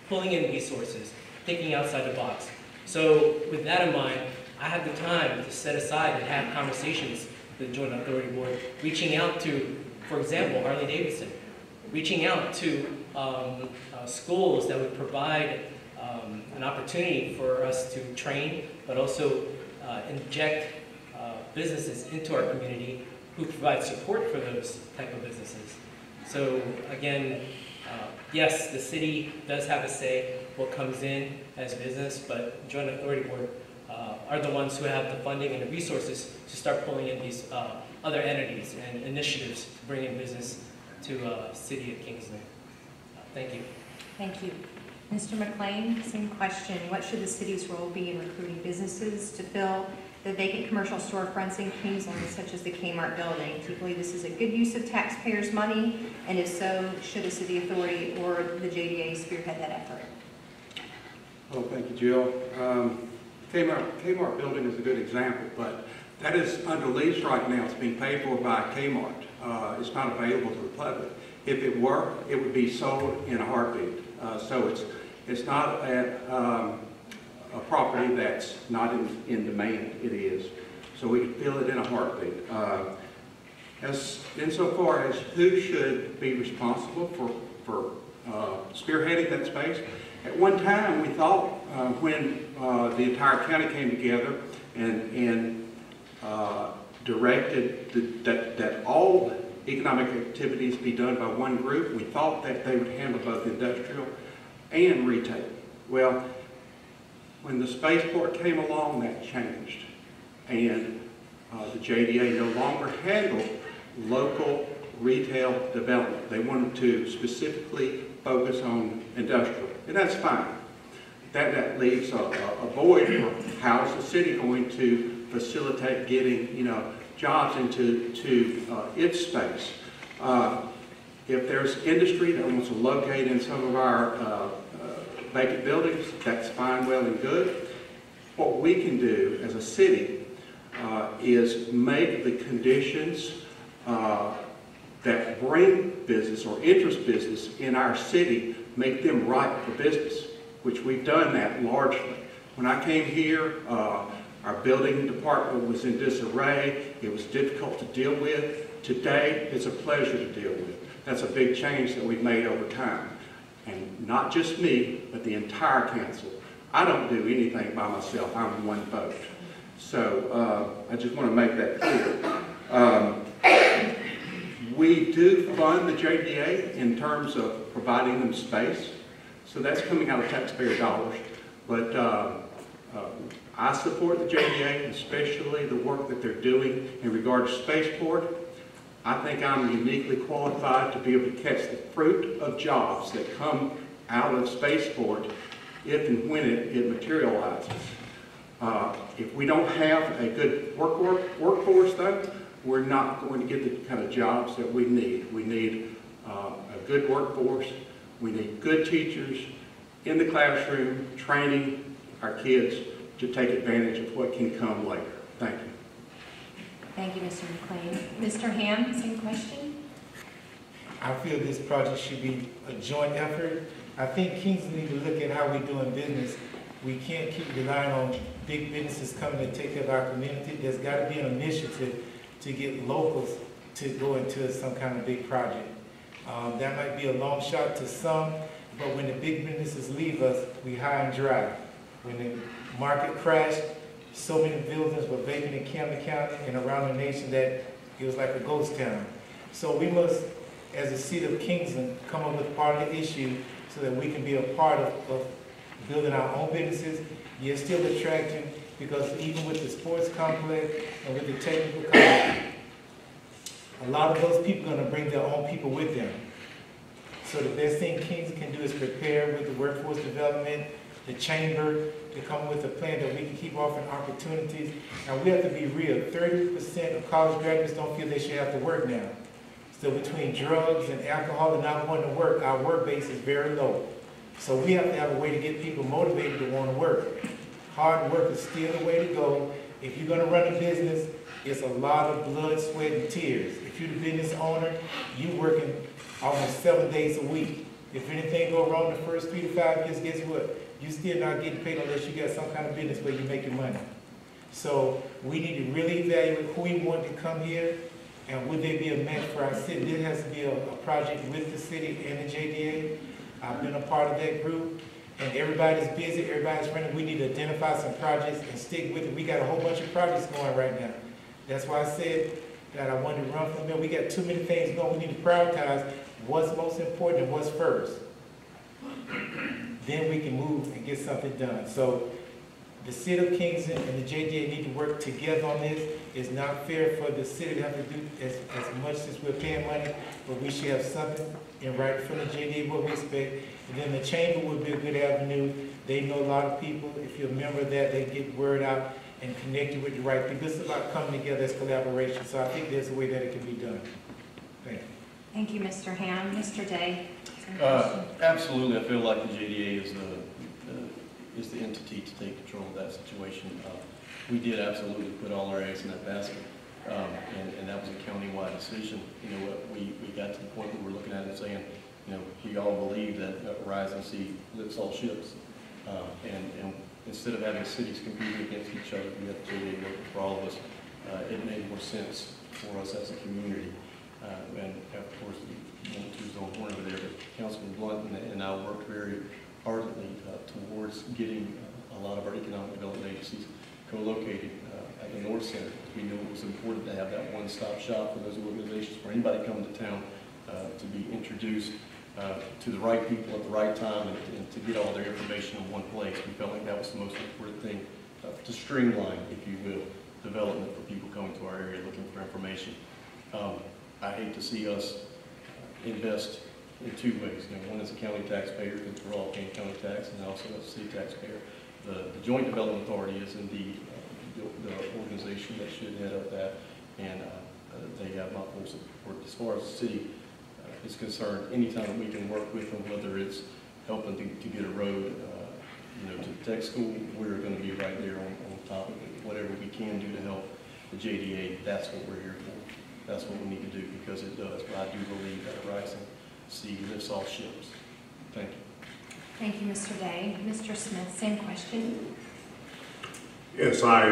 pulling in resources, thinking outside the box. So with that in mind, I have the time to set aside and have conversations with the Joint Authority Board, reaching out to, for example, Harley-Davidson, reaching out to schools that would provide an opportunity for us to train, but also inject businesses into our community who provide support for those type of businesses. So again, yes, the city does have a say what comes in as business, but Joint Authority Board are the ones who have the funding and the resources to start pulling in these other entities and initiatives to bring in business to City of Kingsland. Thank you. Thank you. Mr. McLean, same question. What should the city's role be in recruiting businesses to fill the vacant commercial storefronts in Kingsland, such as the Kmart building? Do you believe this is a good use of taxpayers' money? And if so, should the city authority or the JDA spearhead that effort? Well, thank you, Jill. Kmart building is a good example, but that is under lease right now. It's being paid for by Kmart. It's not available to the public. If it were, it would be sold in a heartbeat. So it's not a property that's not in demand. It is. So we could fill it in a heartbeat. Insofar as who should be responsible for spearheading that space, at one time we thought when the entire county came together and directed that all economic activities be done by one group, we thought that they would handle both industrial and retail. Well, when the spaceport came along, that changed. And the JDA no longer handled local retail development. They wanted to specifically focus on industrial, and that's fine. That leaves a void for how is the city going to facilitate getting, jobs into its space. If there's industry that wants to locate in some of our vacant buildings, that's fine, well, and good. What we can do as a city is make the conditions that bring business or interest business in our city, make them ripe for business, which we've done that largely. When I came here, our building department was in disarray. It was difficult to deal with. Today, it's a pleasure to deal with. That's a big change that we've made over time. And not just me, but the entire council. I don't do anything by myself. I'm one vote. So I just want to make that clear. We do fund the JDA in terms of providing them space. So that's coming out of taxpayer dollars. But I support the JDA, especially the work that they're doing in regard to spaceport. I think I'm uniquely qualified to be able to catch the fruit of jobs that come out of spaceport if and when it materializes. If we don't have a good workforce, though, we're not going to get the kind of jobs that we need. We need a good workforce. We need good teachers in the classroom training our kids to take advantage of what can come later. Thank you. Thank you, Mr. McLean. Mr. Ham, same question? I feel this project should be a joint effort. I think Kingsland need to look at how we're doing business. We can't keep relying on big businesses coming to take care of our community. There's got to be an initiative to get locals to go into some kind of big project. That might be a long shot to some, but when the big businesses leave us, we high and dry. When the market crashed, so many buildings were vacant in Camden County and around the nation that it was like a ghost town. So we must, as a city of Kingsland, come up with part of the issue so that we can be a part of building our own businesses, yet still attracting, because even with the sports complex and with the technical college, a lot of those people are going to bring their own people with them. So the best thing Kingsland can do is prepare with the workforce development, the chamber, to come with a plan that we can keep offering opportunities. And we have to be real. 30% of college graduates don't feel they should have to work now. So between drugs and alcohol and not wanting to work, our work base is very low. So we have to have a way to get people motivated to want to work. Hard work is still the way to go. If you're going to run a business, it's a lot of blood, sweat, and tears. If you're the business owner, you're working almost 7 days a week. If anything go wrong the first 3 to 5 years, guess what? You're still not getting paid unless you got some kind of business where you make your money. So we need to really evaluate who we want to come here and would they be a match for our city. This has to be a project with the city and the JDA. I've been a part of that group, and everybody's busy, everybody's running. We need to identify some projects and stick with it. We got a whole bunch of projects going right now. That's why I said that I wanted to run for mayor. We got too many things going. We need to prioritize what's most important and what's first. Then we can move and get something done. So the city of Kingsland and the JDA need to work together on this. It's not fair for the city to have to do as much as we're paying money, but we should have something in writing from the JDA what we expect. And then the chamber would be a good avenue. They know a lot of people. If you're a member of that, they get word out and connected with the right people. This is about coming together as collaboration. So I think there's a way that it can be done. Thank you. Thank you, Mr. Ham. Mr. Day? Absolutely. I feel like the JDA is the entity to take control of that situation. We did absolutely put all our eggs in that basket, and that was a county-wide decision. You know, we got to the point where we're looking at it and saying, you know, we all believe that rising sea lifts all ships, and instead of having cities competing against each other, we have the JDA working for all of us. It made more sense for us as a community, and of course, we won't choose the horn over there, but Councilman Blunt and I worked very ardently towards getting a lot of our economic development agencies co-located at the North Center. We knew it was important to have that one-stop shop for those organizations, for anybody coming to town to be introduced to the right people at the right time and to get all their information in one place. We felt like that was the most important thing to streamline, if you will, development for people coming to our area looking for information. I hate to see us invest in 2 ways. You know, one is a county taxpayer, because we're all paying county tax, and also a city taxpayer. The Joint Development Authority is indeed the organization that should head up that, and they have my full support. As far as the city is concerned, anytime that we can work with them, whether it's helping to get a road, you know, to the tech school, we're going to be right there on top of it. Whatever we can do to help the JDA, that's what we're here for. That's what we need to do, because it does. But I do believe that a rising sea lifts all ships. Thank you. Thank you, Mr. Day. Mr. Smith, same question. Yes, I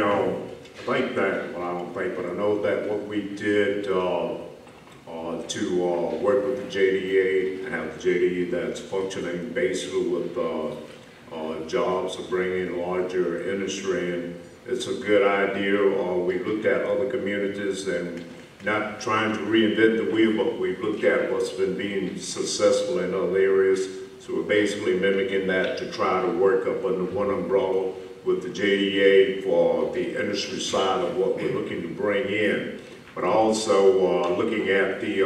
think that, well, I don't think, but I know that what we did to work with the JDA and have the JDA that's functioning basically with jobs to bring in larger industry, and it's a good idea. We looked at other communities and not trying to reinvent the wheel, but we've looked at what's been being successful in other areas. So we're basically mimicking that to try to work up under one umbrella with the JDA for the industry side of what we're looking to bring in. but also looking at the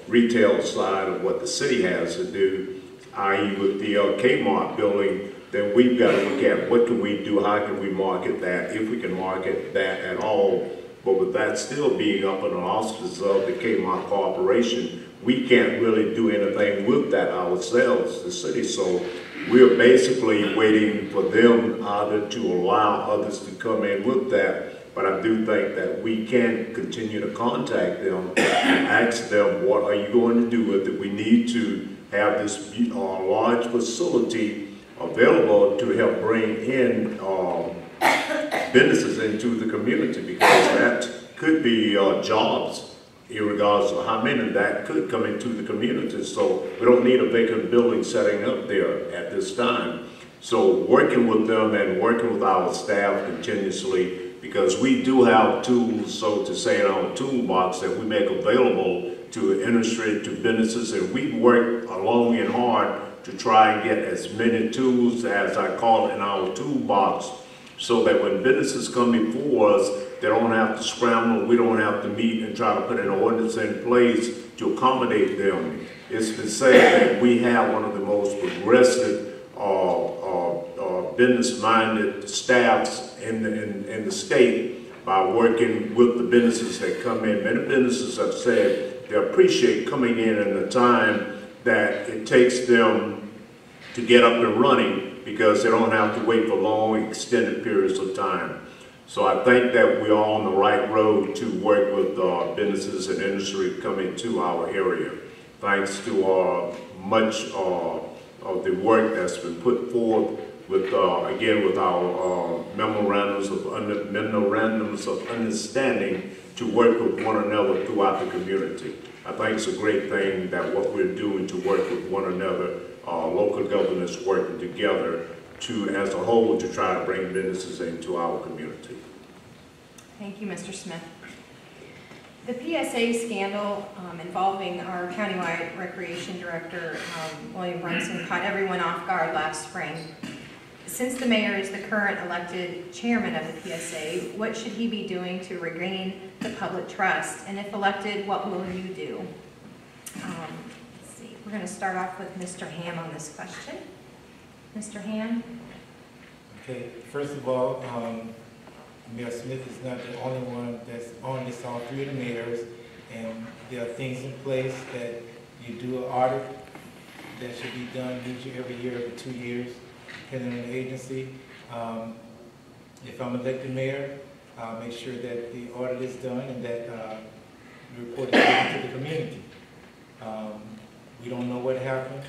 retail side of what the city has to do, i.e. with the Kmart building, then we've got to look at what can we do, how can we market that, if we can market that at all. But with that still being up in the auspices of the Kmart Corporation, we can't really do anything with that ourselves, the city. So we're basically waiting for them either to allow others to come in with that. But I do think that we can continue to contact them and ask them, what are you going to do with it? We need to have this large facility available to help bring in businesses into the community, because that could be jobs, irregardless of how many that could come into the community. So we don't need a vacant building setting up there at this time. So working with them and working with our staff continuously, because we do have tools, so to say, in our toolbox that we make available to industry, to businesses, and we work long and hard to try and get as many tools, as I call it, in our toolbox, so that when businesses come before us, they don't have to scramble, we don't have to meet and try to put an ordinance in place to accommodate them. It's been said that we have one of the most progressive business-minded staffs in the state by working with the businesses that come in. Many businesses have said they appreciate coming in the time that it takes them to get up and running, because they don't have to wait for long, extended periods of time. So I think that we're on the right road to work with businesses and industry coming to our area. Thanks to much of the work that's been put forth with, again, with our memorandums of understanding to work with one another throughout the community. I think it's a great thing that what we're doing to work with one another, local governments working together to, as a whole, to try to bring businesses into our community. Thank you, Mr. Smith. The PSA scandal involving our countywide recreation director, William Brunson, caught everyone off guard last spring. Since the mayor is the current elected chairman of the PSA, what should he be doing to regain the public trust? And if elected, what will you do? Let's see. We're going to start off with Mr. Ham on this question. Mr. Ham? Okay, first of all, Mayor Smith is not the only one that's on this, all three of the mayors, and there are things in place that you do an audit that should be done usually every year, every 2 years, depending on the agency. If I'm elected mayor, I'll make sure that the audit is done and that the report is given to the community. We don't know what happened,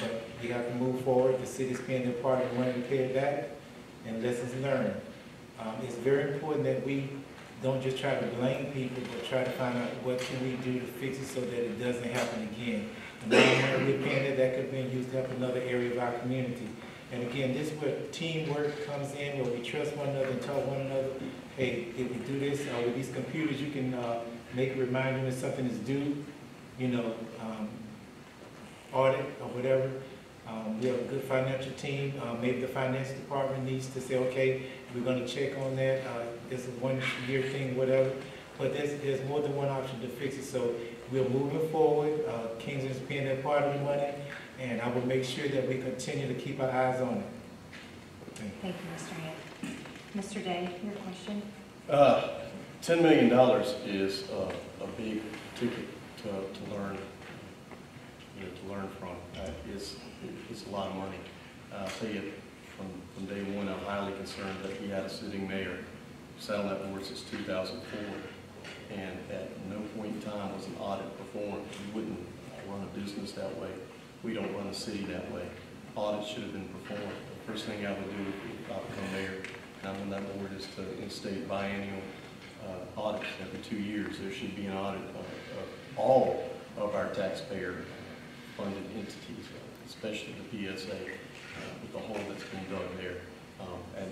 but we have to move forward. The city's paying their part of the money to pay it back, and lessons learned. It's very important that we don't just try to blame people, but try to find out what can we do to fix it so that it doesn't happen again. And the money we're paying that could have been used to help another area of our community. And again, this is where teamwork comes in, where we trust one another and tell one another, hey, if we do this, with these computers, you can make a reminder when something is due, you know, audit or whatever. We have a good financial team. Maybe the finance department needs to say, okay, we're going to check on that. It's a one-year thing, whatever. But there's more than one option to fix it. So we're moving forward. Kingsland's paying their part of the money, and I will make sure that we continue to keep our eyes on it. Thank you, Mr. Ham. Mr. Day, your question? $10 million is a big ticket to learn. To learn from. It's a lot of money. I'll tell you, from day one, I'm highly concerned that we had a sitting mayor sat on that board since 2004, and at no point in time was an audit performed. We wouldn't run a business that way. We don't run a city that way. Audits should have been performed. The first thing I would do if I become mayor and I'm on that board is to instate biennial audits every 2 years. There should be an audit of all of our taxpayer funded entities, especially the PSA, with the hole that's been dug there. And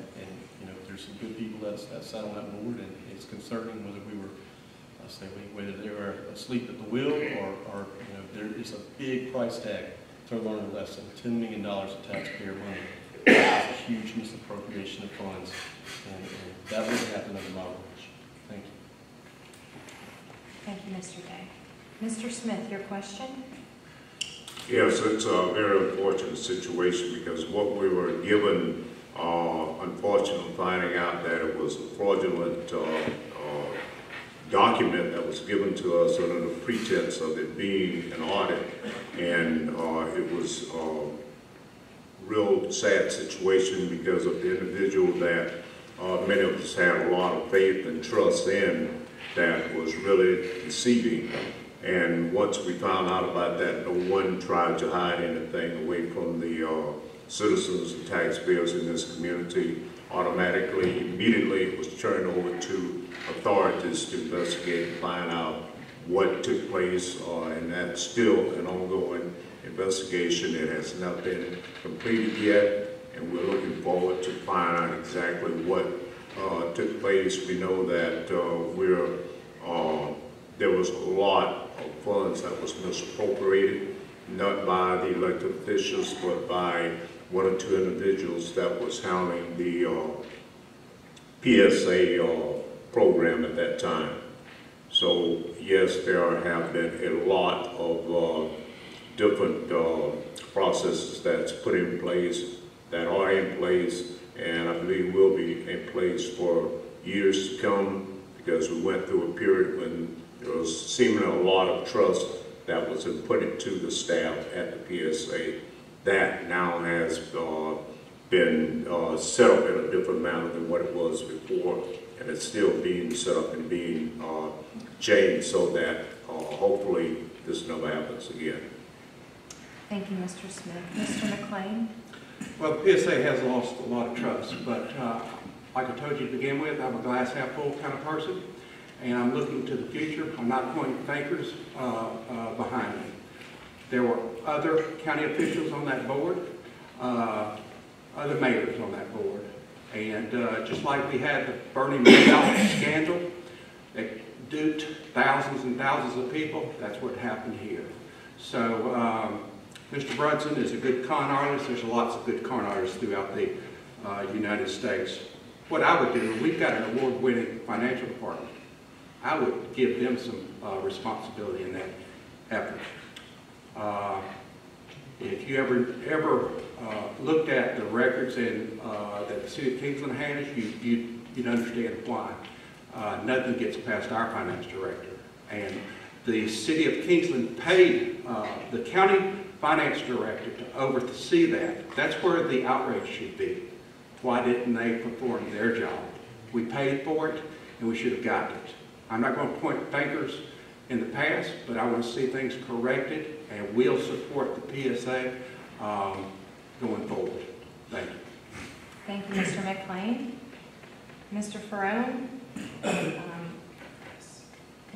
you know, there's some good people that sat on that board, and it's concerning whether we were, whether they were asleep at the wheel or you know, there is a big price tag to learn a lesson. $10 million of taxpayer money. That's a huge misappropriation of funds, and that wouldn't happen under my watch. Thank you. Thank you, Mr. Day. Mr. Smith, your question? Yes, it's a very unfortunate situation because what we were given, unfortunately finding out that it was a fraudulent document that was given to us under the pretense of it being an audit, and it was a real sad situation because of the individual that many of us had a lot of faith and trust in that was really deceiving. And once we found out about that, no one tried to hide anything away from the citizens and taxpayers in this community. Automatically, immediately, it was turned over to authorities to investigate and find out what took place, and that's still an ongoing investigation. It has not been completed yet, and we're looking forward to find out exactly what took place. We know that there was a lot of funds that was misappropriated, not by the elected officials, but by one or two individuals that was handling the PSA program at that time. So yes, there have been a lot of different processes that's put in place, that are in place, and I believe will be in place for years to come, because we went through a period when there was seemingly a lot of trust that was put into the staff at the PSA. That now has been set up in a different manner than what it was before, and it's still being set up and being changed so that hopefully this never happens again. Thank you, Mr. Smith. Mr. McLean? Well, the PSA has lost a lot of trust, but like I told you to begin with, I'm a glass half full kind of person, and I'm looking to the future. I'm not pointing fingers behind me. There were other county officials on that board, other mayors on that board, and just like we had the Bernie Mayoral scandal that duped thousands and thousands of people, that's what happened here. So Mr. Brunson is a good con artist. There's lots of good con artists throughout the United States. What I would do, we've got an award-winning financial department. I would give them some responsibility in that effort. If you ever looked at the records that the city of Kingsland has, you'd understand why. Nothing gets past our finance director. And the city of Kingsland paid the county finance director to oversee that. That's where the outrage should be. Why didn't they perform their job? We paid for it, and we should have gotten it. I'm not going to point fingers in the past, but I want to see things corrected, and we'll support the PSA going forward. Thank you. Thank you, Mr. McLean. Mr. Ferrone,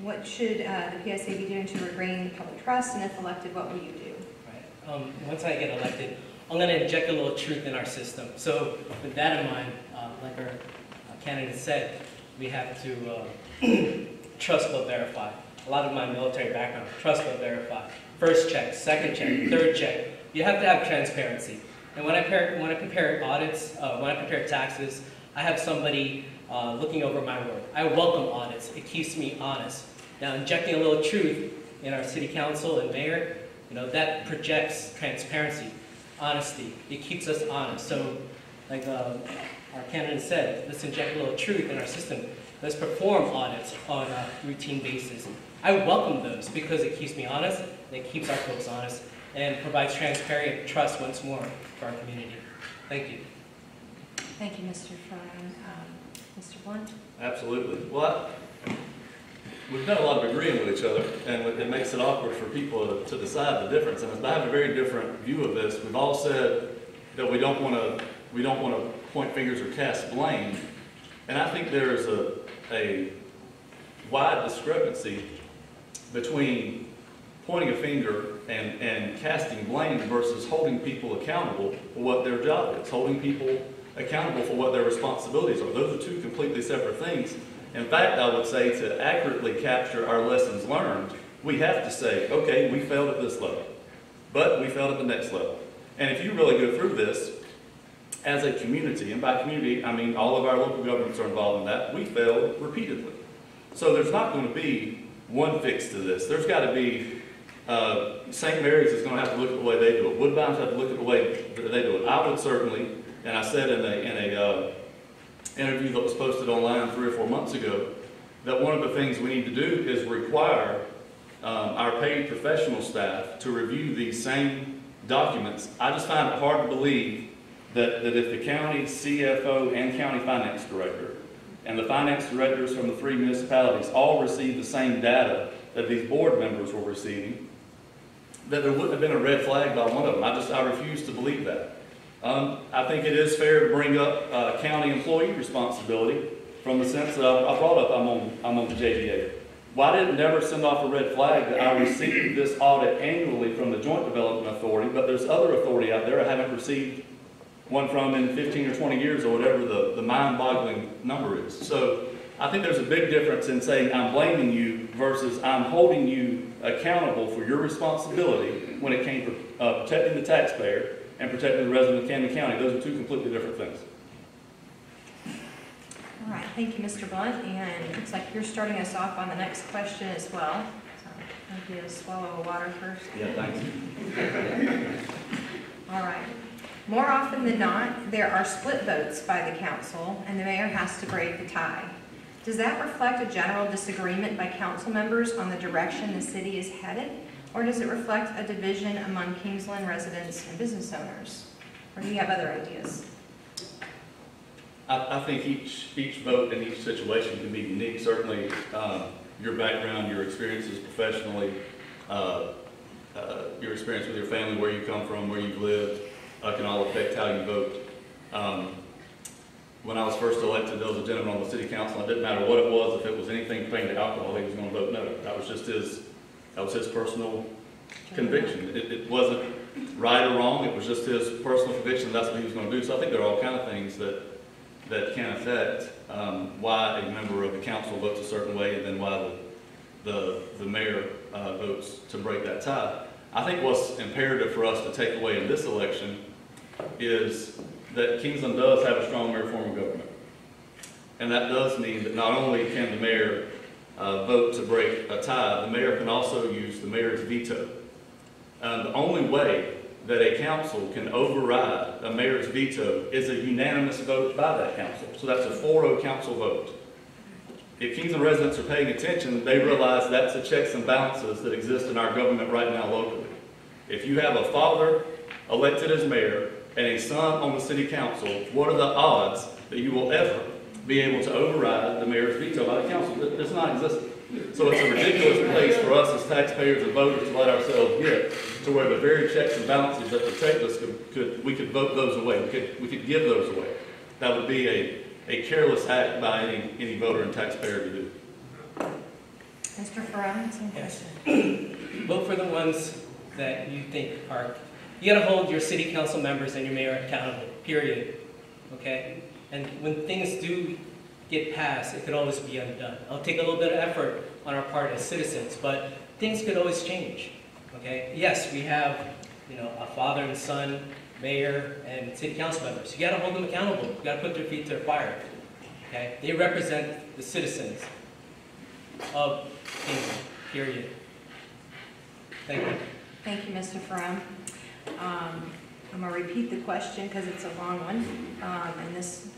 what should the PSA be doing to regain the public trust, and if elected, what will you do? Right. Once I get elected, I'm going to inject a little truth in our system. So with that in mind, like our candidate said, we have to trust but verify. A lot of my military background, trust but verify. First check, second check, third check. You have to have transparency. And when I prepare audits, when I prepare taxes, I have somebody looking over my work. I welcome audits. It keeps me honest. Now, injecting a little truth in our city council and mayor, that projects transparency, honesty. It keeps us honest. So, like our candidate said, let's inject a little truth in our system. Let's perform audits on a routine basis. I welcome those because it keeps me honest, and it keeps our folks honest, and provides transparent trust once more for our community. Thank you. Thank you, Mr. Ferrone. Mr. Blunt? Absolutely. Well, we've done a lot of agreeing with each other, and it makes it awkward for people to decide the difference. And I have a very different view of this. We've all said that we don't want to point fingers or cast blame, and I think there is a wide discrepancy between pointing a finger and casting blame versus holding people accountable for what their job is, holding people accountable for what their responsibilities are. Those are two completely separate things. In fact, I would say to accurately capture our lessons learned, we have to say, okay, we failed at this level, but we failed at the next level. And if you really go through this as a community, and by community, I mean all of our local governments are involved in that, we failed repeatedly. So there's not going to be one fix to this. There's got to be, St. Mary's is going to have to look at the way they do it. Woodbine's have to look at the way that they do it. I would certainly, and I said in a interview that was posted online 3 or 4 months ago, that one of the things we need to do is require our paid professional staff to review these same documents. I just find it hard to believe that if the county CFO and county finance director and the finance directors from the 3 municipalities all receive the same data that these board members were receiving, that there wouldn't have been a red flag by one of them. I refuse to believe that. I think it is fair to bring up county employee responsibility from the sense that I brought up I'm on the JDA. Why didn't never send off a red flag that I received this audit annually from the Joint Development Authority, but there's other authority out there I haven't received one from in 15 or 20 years or whatever the mind-boggling number is. So I think there's a big difference in saying I'm blaming you versus I'm holding you accountable for your responsibility when it came to protecting the taxpayer and protecting the resident of Camden County. Those are 2 completely different things. All right, thank you, Mr. Blunt, and it looks like you're starting us off on the next question as well. So I'll get a swallow of water first. Yeah, thanks. All right. More often than not, there are split votes by the council, and the mayor has to break the tie. Does that reflect a general disagreement by council members on the direction the city is headed, or does it reflect a division among Kingsland residents and business owners? Or do you have other ideas? I think each vote in each situation can be unique. Certainly, your background, your experiences professionally, your experience with your family, where you come from, where you've lived, can all affect how you vote. When I was first elected, there was a gentleman on the city council. It didn't matter what it was. If it was anything pertaining to alcohol, he was going to vote no. That was just his personal conviction. It wasn't right or wrong. It was just his personal conviction. That's what he was going to do. So I think there are all kinds of things that can affect why a member of the council votes a certain way, and then why the mayor votes to break that tie. I think what's imperative for us to take away in this election is that Kingsland does have a strong mayor form of government. And that does mean that not only can the mayor vote to break a tie, the mayor can also use the mayor's veto. The only way that a council can override a mayor's veto is a unanimous vote by that council. So that's a 4-0 council vote. If Kingsland residents are paying attention, they realize that's the checks and balances that exist in our government right now locally. If you have a father elected as mayor and a son on the city council, what are the odds that you will ever be able to override the mayor's veto by the council? It's not existent. So it's a ridiculous place for us as taxpayers and voters to let ourselves get to where the very checks and balances that protect us we could vote those away. We could give those away. That would be a careless act by any voter and taxpayer to do. Mr. Ferraro, same question. Yes. Vote for the ones that you think are, you gotta hold your city council members and your mayor accountable, period. Okay? And when things do get passed, it could always be undone. It'll take a little bit of effort on our part as citizens, but things could always change. Okay? Yes, we have, a father and son, mayor, and city council members. You gotta hold them accountable. You gotta put their feet to the fire. Okay? They represent the citizens of Kingsland, period. Thank you. Thank you, Mr. Ferraro. I'm going to repeat the question because it's a long one. And this,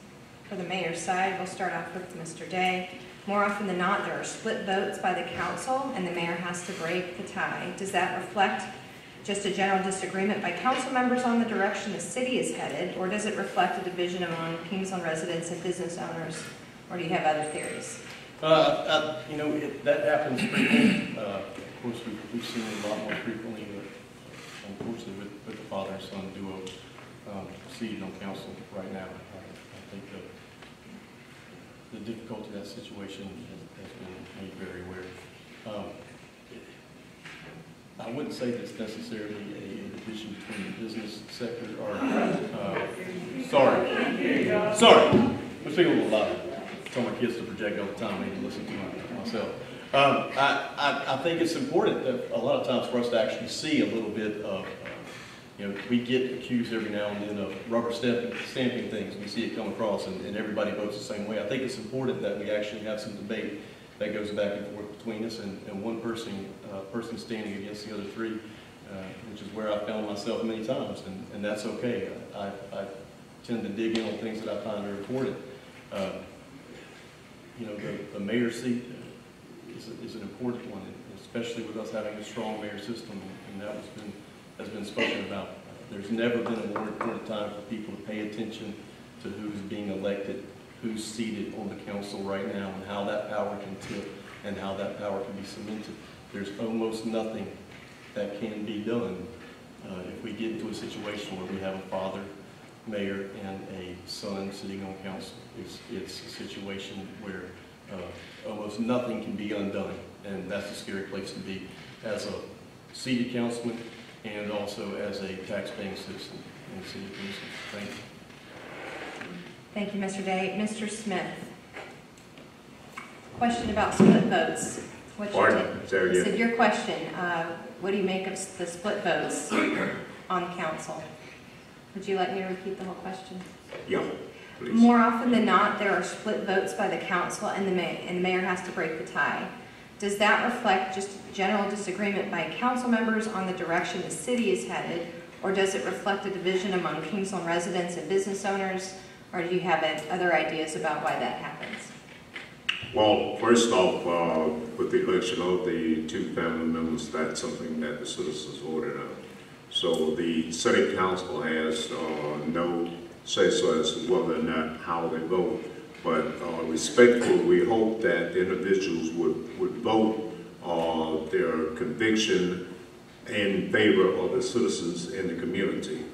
for the mayor's side, we'll start off with Mr. Day. More often than not, there are split votes by the council, and the mayor has to break the tie. Does that reflect just a general disagreement by council members on the direction the city is headed, or does it reflect a division among Kingsland residents and business owners, or do you have other theories? That happens frequently. Of course, we've seen it a lot more frequently, unfortunately, with the father and son duo seated on council right now. I think the difficulty of that situation has been made very aware. I wouldn't say that's necessarily a division between the business sector or, sorry, I'm speaking a little louder. I tell my kids to project all the time, I need to listen to myself. I think it's important that a lot of times for us to actually see a little bit of, we get accused every now and then of rubber stamping things. We see it come across and everybody votes the same way. I think it's important that we actually have some debate that goes back and forth between us, and one person standing against the other three, which is where I found myself many times, and that's okay. I tend to dig in on things that I find are important. You know, the mayor's seat is an important one, especially with us having a strong mayor system, and that has been spoken about. There's never been a more important time for people to pay attention to who's being elected, who's seated on the council right now, and how that power can tip and how that power can be cemented. There's almost nothing that can be done if we get into a situation where we have a father, mayor, and a son sitting on council. It's a situation where almost nothing can be undone, and that's a scary place to be as a seated councilman and also as a tax-paying citizen in the city of Kingsland. Thank you. Thank you, Mr. Day. Mr. Smith. Question about split votes. What's your take? I said your question. What do you make of the split votes on council? Would you like me to repeat the whole question? Yeah, please. More often than not, there are split votes by the council, and the mayor has to break the tie. Does that reflect just general disagreement by council members on the direction the city is headed, or does it reflect a division among Kingsland residents and business owners, or do you have other ideas about why that happens? Well, first off, with the election of the two family members, that's something that the citizens voted on. So the city council has no say-so as to whether or not how they vote. But respectfully, we hope that the individuals would vote their conviction in favor of the citizens in the community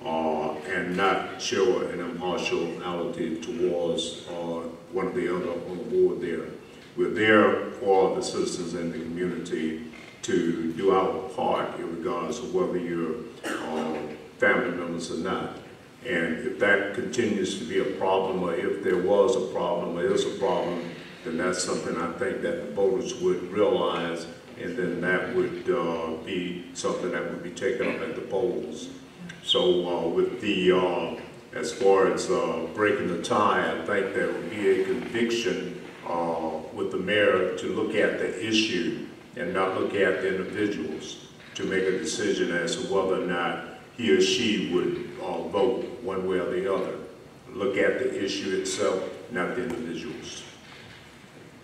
and not show an impartiality towards one or the other on the board there. We're there for the citizens in the community to do our part in regards to whether you're family members or not. And if that continues to be a problem, or if there was a problem, or is a problem, then that's something I think that the voters would realize, and then that would be something that would be taken up at the polls. So with the, as far as breaking the tie, I think there would be a conviction with the mayor to look at the issue and not look at the individuals to make a decision as to whether or not he or she would vote one way or the other. Look at the issue itself, not the individuals.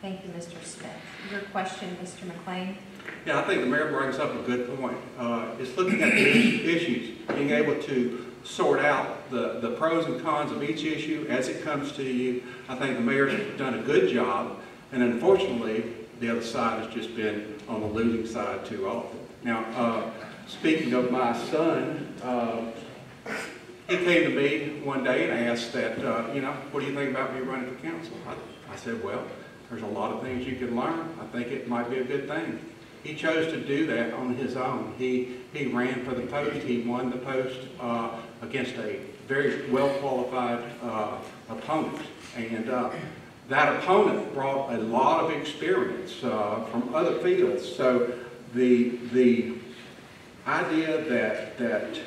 Thank you, Mr. Smith. Your question, Mr. McLean? Yeah, I think the mayor brings up a good point. It's looking at the issues, being able to sort out the pros and cons of each issue as it comes to you. I think the mayor's done a good job, and unfortunately, the other side has just been on the losing side too often. Now, speaking of my son, he came to me one day and asked that, you know, what do you think about me running for council? I said, well, there's a lot of things you can learn. I think it might be a good thing. He chose to do that on his own. He ran for the post. He won the post against a very well-qualified opponent. And that opponent brought a lot of experience from other fields. So the idea that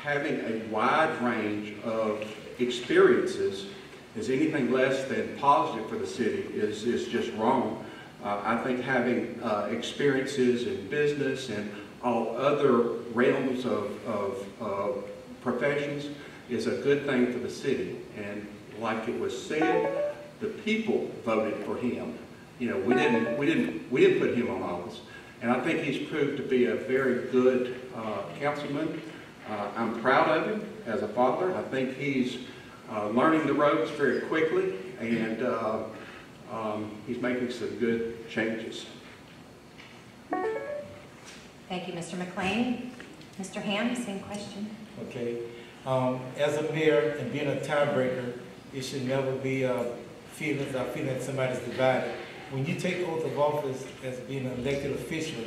having a wide range of experiences is anything less than positive for the city is just wrong. I think having experiences in business and all other realms of professions is a good thing for the city. And like it was said, the people voted for him. You know, we didn't put him on office. And I think he's proved to be a very good councilman. I'm proud of him as a father. I think he's learning the ropes very quickly, and he's making some good changes. Thank you, Mr. McLean. Mr. Ham, same question. Okay. As a mayor and being a tiebreaker, it should never be feelings that somebody's divided. When you take oath of office as being an elected official,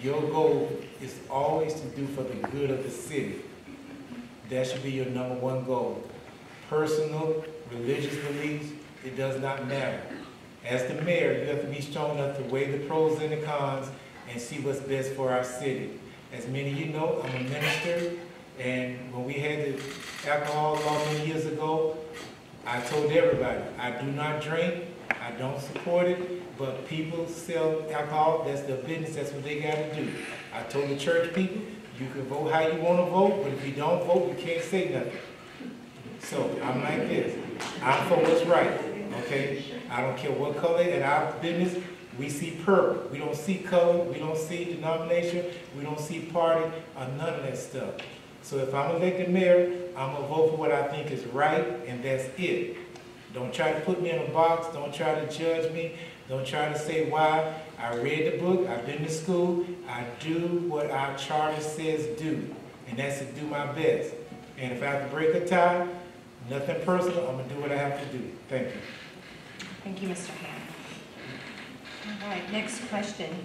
your goal is always to do for the good of the city. That should be your #1 goal. Personal, religious beliefs, it does not matter. As the mayor, you have to be strong enough to weigh the pros and the cons and see what's best for our city. As many of you know, I'm a minister, and when we had the alcohol law many years ago, I told everybody, I do not drink, I don't support it, but people sell alcohol, that's their business, that's what they gotta do. I told the church people, you can vote how you wanna vote, but if you don't vote, you can't say nothing. So I'm like this, I'm for what's right, okay? I don't care what color, in our business, we see purple. We don't see color, we don't see denomination, we don't see party, or none of that stuff. So if I'm elected mayor, I'm gonna vote for what I think is right, and that's it. Don't try to put me in a box, don't try to judge me, don't try to say why. I read the book, I've been to school, I do what our charter says do, and that's to do my best. And if I have to break a tie, nothing personal, I'm gonna do what I have to do. Thank you. Thank you, Mr. Ham. All right, next question.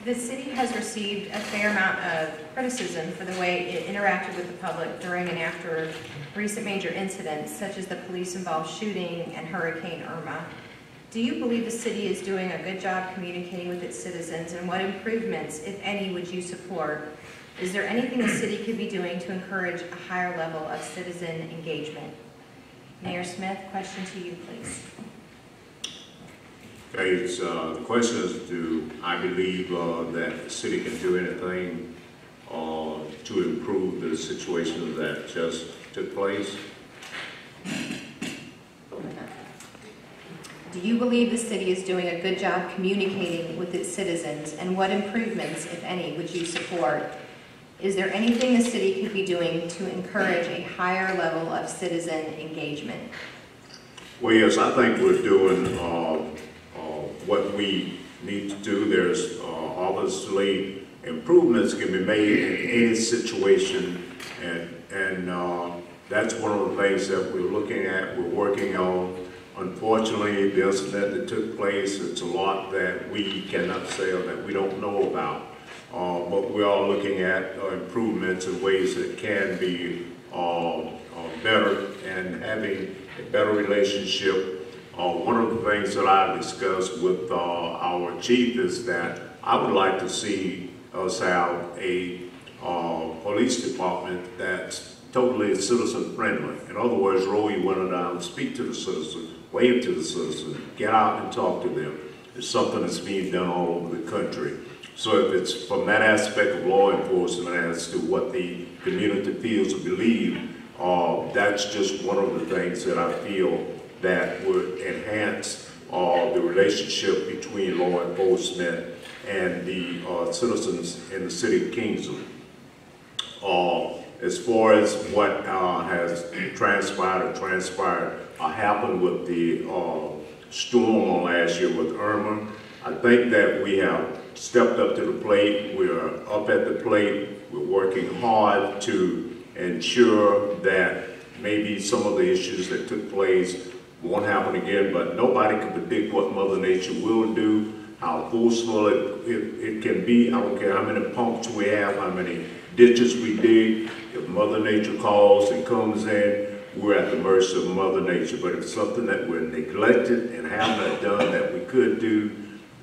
The city has received a fair amount of criticism for the way it interacted with the public during and after recent major incidents, such as the police-involved shooting and Hurricane Irma. Do you believe the city is doing a good job communicating with its citizens, and what improvements, if any, would you support? Is there anything the city could be doing to encourage a higher level of citizen engagement? Mayor Smith, question to you, please. Okay, the question is, do I believe that the city can do anything to improve the situation that just took place? Do you believe the city is doing a good job communicating with its citizens, and what improvements, if any, would you support? Is there anything the city could be doing to encourage a higher level of citizen engagement? Well, yes, I think we're doing what we need to do. There's obviously improvements can be made in any situation, and that's one of the things that we're looking at, we're working on. Unfortunately, the incident that took place, it's a lot that we cannot say or that we don't know about. But we are looking at improvements in ways that can be better and having a better relationship. One of the things that I discussed with our chief is that I would like to see us have a police department that's totally citizen friendly. In other words, roll your window down, speak to the citizen, wave to the citizen, get out and talk to them. It's something that's being done all over the country. So if it's from that aspect of law enforcement as to what the community feels or believes, that's just one of the things that I feel that would enhance the relationship between law enforcement and the citizens in the city of Kingsland. As far as what has transpired or happened with the storm last year with Irma, I think that we have stepped up to the plate. We're up at the plate. We're working hard to ensure that maybe some of the issues that took place won't happen again, but nobody can predict what Mother Nature will do, how forceful it can be. I don't care how many pumps we have, how many ditches we dig. If Mother Nature calls and comes in, we're at the mercy of Mother Nature. But if it's something that we're neglected and have not done that we could do,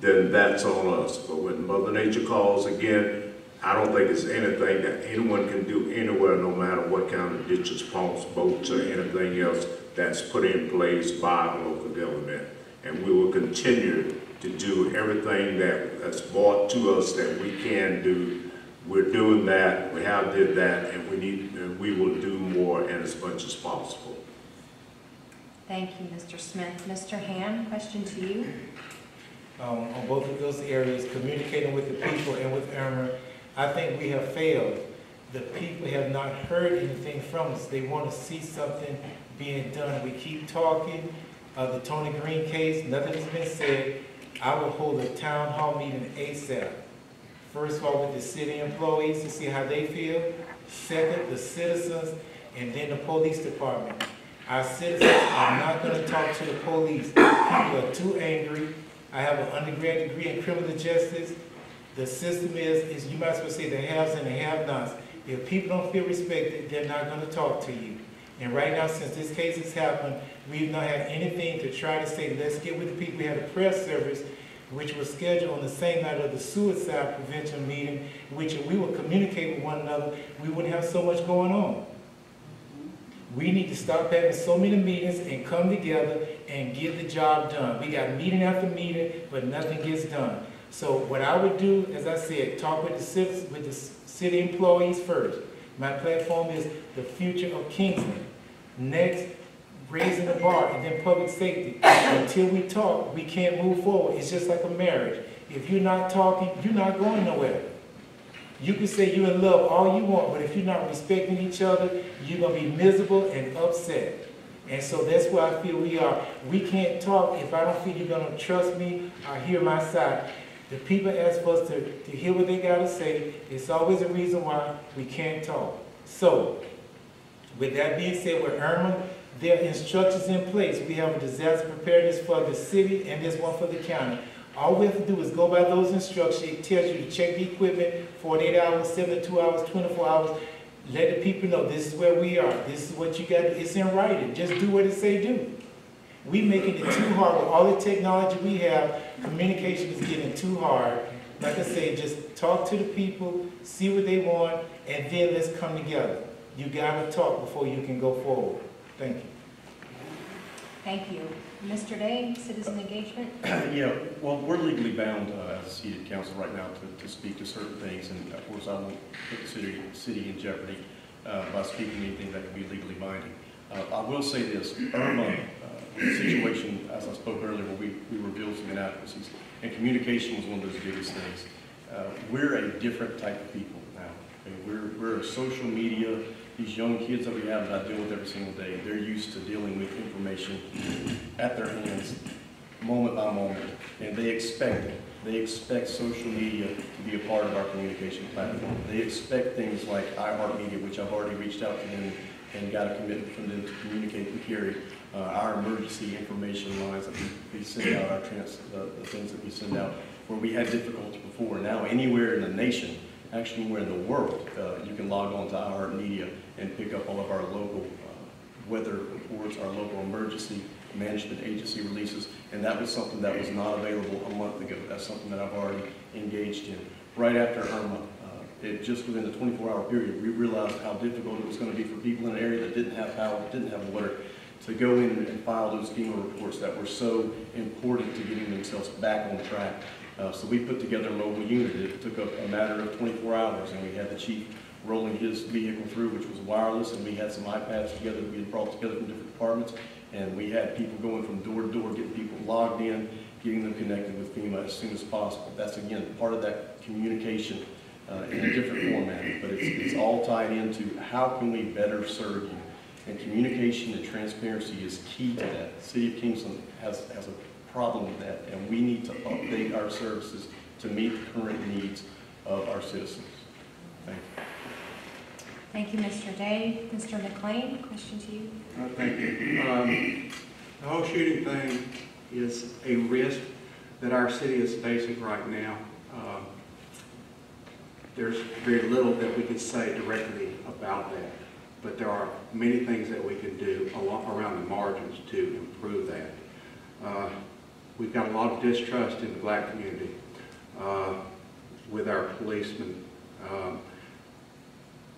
then that's on us. But when Mother Nature calls again, I don't think it's anything that anyone can do anywhere, no matter what kind of ditches, pumps, boats, or anything else that's put in place by a local government. And we will continue to do everything that's brought to us that we can do. We're doing that, we have did that, and we will do more and as much as possible. Thank you, Mr. Smith. Mr. Ham, question to you. On both of those areas, communicating with the people and with Irma, I think we have failed. The people have not heard anything from us. They want to see something being done. We keep talking. The Tony Green case, nothing has been said. I will hold a town hall meeting ASAP. First of all, with the city employees to see how they feel. Second, the citizens, and then the police department. Our citizens are not going to talk to the police. People are too angry. I have an undergrad degree in criminal justice. The system is you might as well say the haves and the have-nots. If people don't feel respected, they're not going to talk to you. And right now, since this case has happened, we've not had anything to try to say, let's get with the people. We had a press service, which was scheduled on the same night of the suicide prevention meeting, which if we would communicate with one another, we wouldn't have so much going on. We need to stop having so many meetings and come together and get the job done. We got meeting after meeting, but nothing gets done. So what I would do, as I said, talk with the city employees first. My platform is the future of Kingsland. Next, raising the bar, and then public safety. Until we talk, we can't move forward. It's just like a marriage. If you're not talking, you're not going nowhere. You can say you're in love all you want, but if you're not respecting each other, you're going to be miserable and upset. And so that's where I feel we are. We can't talk if I don't feel you're going to trust me or hear my side. The people ask for us to hear what they got to say. It's always a reason why we can't talk. So, with that being said, with Irma, there are instructions in place. We have a disaster preparedness for the city and there's one for the county. All we have to do is go by those instructions. It tells you to check the equipment 48 hours, 72 hours, 24 hours. Let the people know this is where we are. This is what you got. It's in writing. Just do what it say do. We making it too hard. With all the technology we have, communication is getting too hard. Like I say, just talk to the people, see what they want, and then let's come together. You gotta talk before you can go forward. Thank you. Thank you. Mr. Day, citizen engagement? Yeah, well, we're legally bound as a seated council right now to speak to certain things, and of course I won't put the city in jeopardy by speaking anything that can be legally binding. I will say this, Irma, the situation, as I spoke earlier, where we revealed some inadequacies, and communication was one of those biggest things. We're a different type of people now. I mean, we're a social media. These young kids that we have that I deal with every single day, they're used to dealing with information at their hands, moment by moment, and they expect it. They expect social media to be a part of our communication platform. They expect things like iHeartMedia, which I've already reached out to them and got a commitment from them to communicate and carry our emergency information lines that we send out, the things that we send out, where we had difficulty before. Now, anywhere in the nation, actually anywhere in the world, you can log on to iHeartMedia and pick up all of our local weather reports, our local emergency management agency releases, and that was something that was not available a month ago. That's something that I've already engaged in. Right after Irma, just within the 24-hour period, we realized how difficult it was going to be for people in an area that didn't have power, didn't have water, to go in and file those FEMA reports that were so important to getting themselves back on track. So we put together a mobile unit. It took a matter of 24 hours, and we had the chief rolling his vehicle through, which was wireless, and we had some iPads together that we had brought together from different departments, and we had people going from door to door, getting people logged in, getting them connected with FEMA as soon as possible. That's, again, part of that communication in a different format, but it's all tied into how can we better serve you. And communication and transparency is key to that. The City of Kingsland has a problem with that, and we need to update our services to meet the current needs of our citizens. Thank you. Thank you, Mr. Day. Mr. McLean, question to you. Thank you. The whole shooting thing is a risk that our city is facing right now. There's very little that we can say directly about that, but there are many things that we can do around the margins to improve that. We've got a lot of distrust in the black community with our policemen.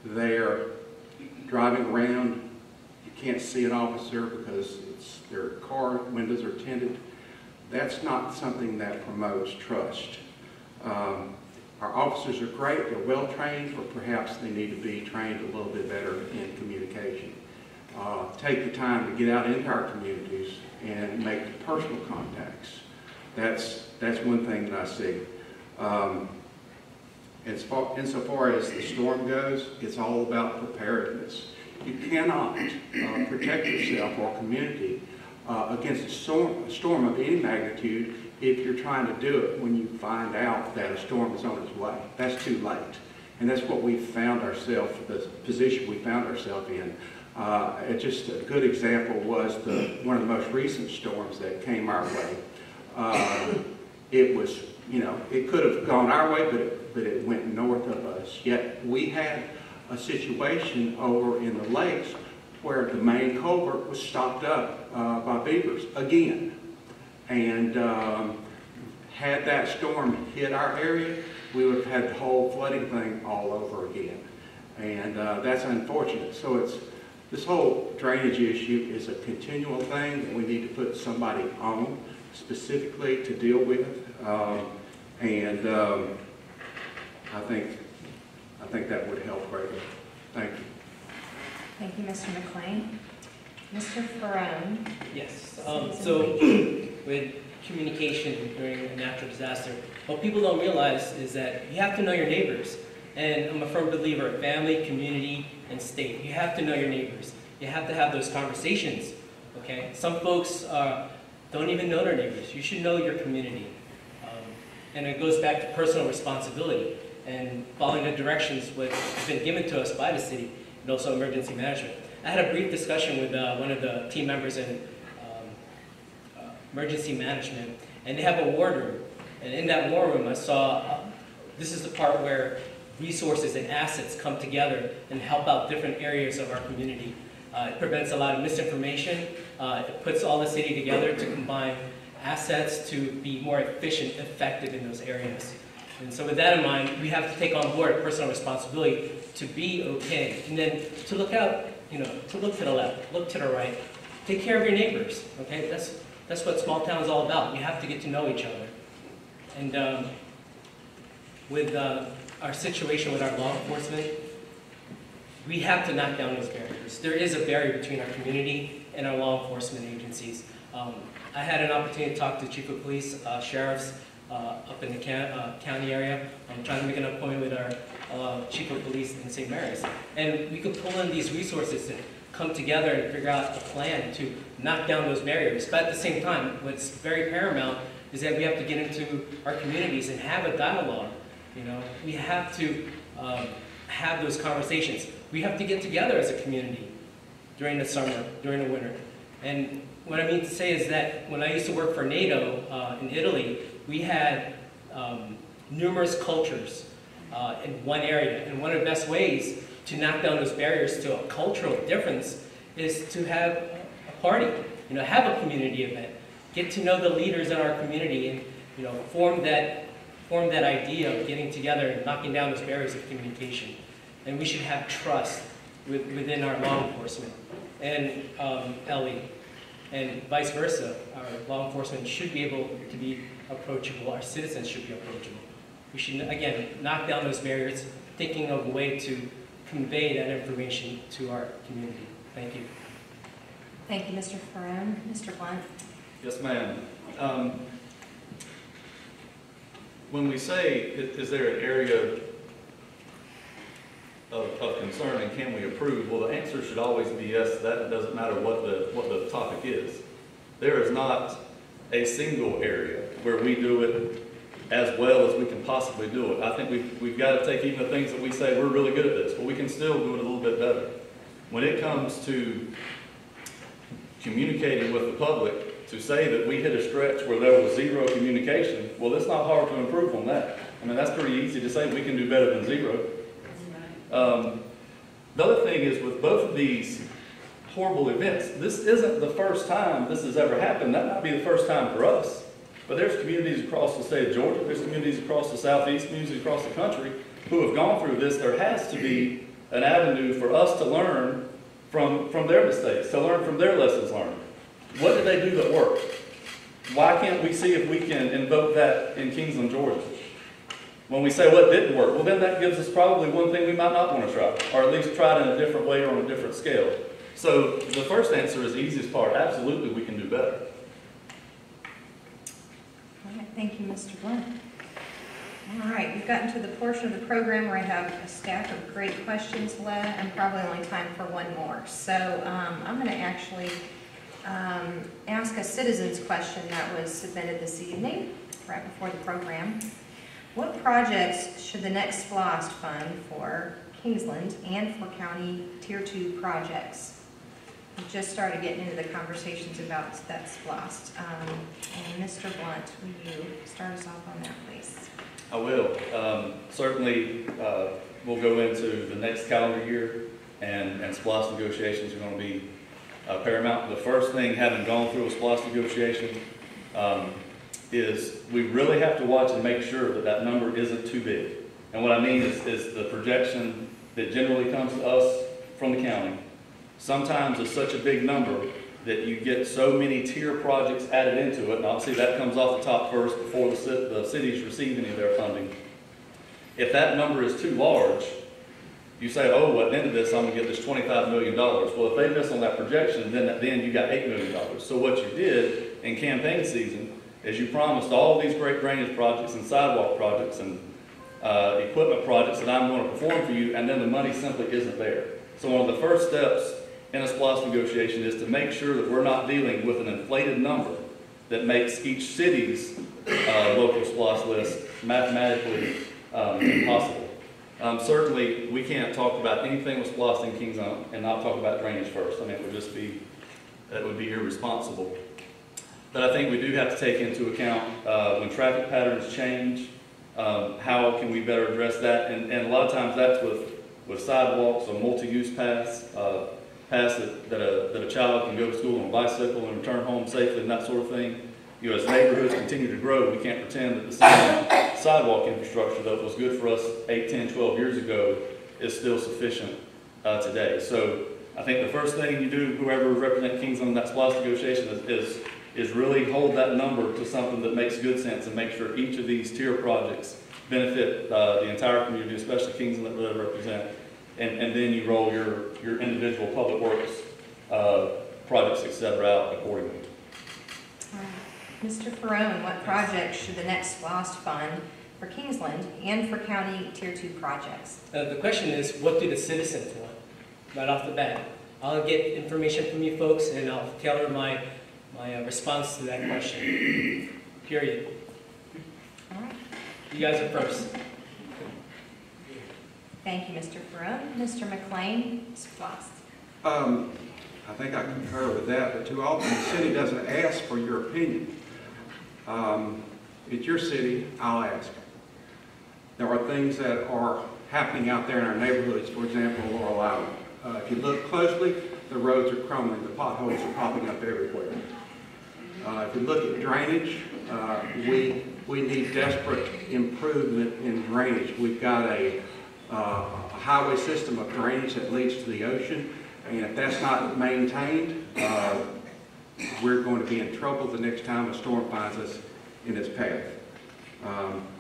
They're driving around, you can't see an officer because their car windows are tinted. That's not something that promotes trust. Our officers are great, they're well trained, but perhaps they need to be trained a little bit better in communication. Take the time to get out into our communities and make the personal contacts. That's one thing that I see. Insofar as the storm goes, it's all about preparedness. You cannot protect yourself or community against a storm of any magnitude if you're trying to do it when you find out that a storm is on its way. That's too late. And that's what we found ourselves, the position we found ourselves in. Just a good example was one of the most recent storms that came our way. It was, it could have gone our way, but it went north of us. Yet we had a situation over in the lakes where the main culvert was stopped up by beavers again. And had that storm hit our area, we would have had the whole flooding thing all over again. And that's unfortunate. So This whole drainage issue is a continual thing that we need to put somebody on specifically to deal with. I think that would help greatly. Thank you. Thank you, Mr. McLean. Mr. Ferrone. Yes. So with communication during a natural disaster, what people don't realize is that you have to know your neighbors. And I'm a firm believer in family, community, and state. You have to know your neighbors. You have to have those conversations, okay? Some folks don't even know their neighbors. You should know your community. And it goes back to personal responsibility and following the directions what's been given to us by the city and also emergency management. I had a brief discussion with one of the team members in emergency management, and they have a war room. And in that war room, I saw, this is the part where resources and assets come together and help out different areas of our community. It prevents a lot of misinformation. It puts all the city together to combine assets to be more efficient, effective in those areas. And so with that in mind, we have to take on board personal responsibility to be okay. And then to look out, to look to the left, look to the right. Take care of your neighbors, okay? That's what small town is all about. You have to get to know each other. And with our situation with our law enforcement, we have to knock down those barriers. There is a barrier between our community and our law enforcement agencies. I had an opportunity to talk to Chief of Police, sheriffs up in the county area. I'm trying to make an appointment with our Chief of Police in St. Mary's. And we could pull in these resources and come together and figure out a plan to knock down those barriers. But at the same time, what's very paramount is that we have to get into our communities and have a dialogue. We have to have those conversations. We have to get together as a community during the summer, during the winter. And what I mean to say is that when I used to work for NATO in Italy, we had numerous cultures in one area. And one of the best ways to knock down those barriers to a cultural difference is to have a party, have a community event. Get to know the leaders in our community and form that idea of getting together and knocking down those barriers of communication. And we should have trust within our law enforcement and Ellie, and vice versa. Our law enforcement should be able to be approachable. Our citizens should be approachable. We should, again, knock down those barriers, thinking of a way to convey that information to our community. Thank you. Thank you, Mr. Ferrone. Mr. Blunt. Yes, ma'am. When we say, is there an area of concern and can we approve? Well, the answer should always be yes. That doesn't matter what the topic is. There is not a single area where we do it as well as we can possibly do it. I think we've got to take even the things that we say we're really good at this, but we can still do it a little bit better. When it comes to communicating with the public, to say that we hit a stretch where there was zero communication, well, it's not hard to improve on that. I mean, that's pretty easy to say. We can do better than zero. The other thing is with both of these horrible events, this isn't the first time this has ever happened. That might be the first time for us. But there's communities across the state of Georgia, there's communities across the southeast, communities across the country who have gone through this. There has to be an avenue for us to learn from their mistakes, to learn from their lessons learned. What did they do that worked? Why can't we see if we can invoke that in Kingsland, Georgia? When we say what didn't work, well then that gives us probably one thing we might not want to try, or at least try it in a different way or on a different scale. So the first answer is the easiest part. Absolutely, we can do better. All right, thank you, Mr. Blunt. All right, we've gotten to the portion of the program where I have a stack of great questions left and probably only time for one more. So I'm going to actually ask a citizen's question that was submitted this evening, right before the program. What projects should the next SPLOST fund for Kingsland and for county Tier 2 projects? We just started getting into the conversations about that SPLOST. And Mr. Blunt, will you start us off on that, please? I will. Certainly, we'll go into the next calendar year, and SPLOST negotiations are going to be paramount. The first thing, having gone through a SPLOST negotiation, is we really have to watch and make sure that that number isn't too big. And what I mean is the projection that generally comes to us from the county sometimes is such a big number that you get so many tier projects added into it, and obviously that comes off the top first before the cities receive any of their funding. If that number is too large, you say, oh, well, at the end of this, I'm going to get this $25 million. Well, if they miss on that projection, then you got $8 million. So what you did in campaign season is you promised all these great drainage projects and sidewalk projects and equipment projects that I'm going to perform for you, and then the money simply isn't there. So one of the first steps in a SPLOST negotiation is to make sure that we're not dealing with an inflated number that makes each city's local SPLOST list mathematically impossible. Certainly, we can't talk about anything with SPLOST in Kingsland and not talk about drainage first. I mean, that would be irresponsible. But I think we do have to take into account when traffic patterns change, how can we better address that? And a lot of times that's with sidewalks or multi-use paths, paths that a child can go to school on a bicycle and return home safely and that sort of thing. You know, as neighborhoods continue to grow, we can't pretend that the same sidewalk infrastructure that was good for us 8, 10, 12 years ago is still sufficient today. So I think the first thing you do, whoever represents Kingsland in that SPLOST negotiation, is really hold that number to something that makes good sense and make sure each of these tier projects benefit the entire community, especially Kingsland that they represent. And then you roll your individual public works projects, etc., out accordingly. Mr. Ferrone, what projects should the next SPLOST fund for Kingsland and for county Tier 2 projects? The question is, what do the citizens want? Right off the bat. I'll get information from you folks, and I'll tailor my response to that question. Period. All right. You guys are first. Thank you, Mr. Ferrone. Mr. McLean, SPLOST. I think I concur with that, but too often the city doesn't ask for your opinion. It's your city, I'll ask. There are things that are happening out there in our neighborhoods, for example, Laurel Island. If you look closely, the roads are crumbling, the potholes are popping up everywhere. If you look at drainage, we need desperate improvement in drainage. We've got a highway system of drainage that leads to the ocean, and if that's not maintained, we're going to be in trouble the next time a storm finds us in its path.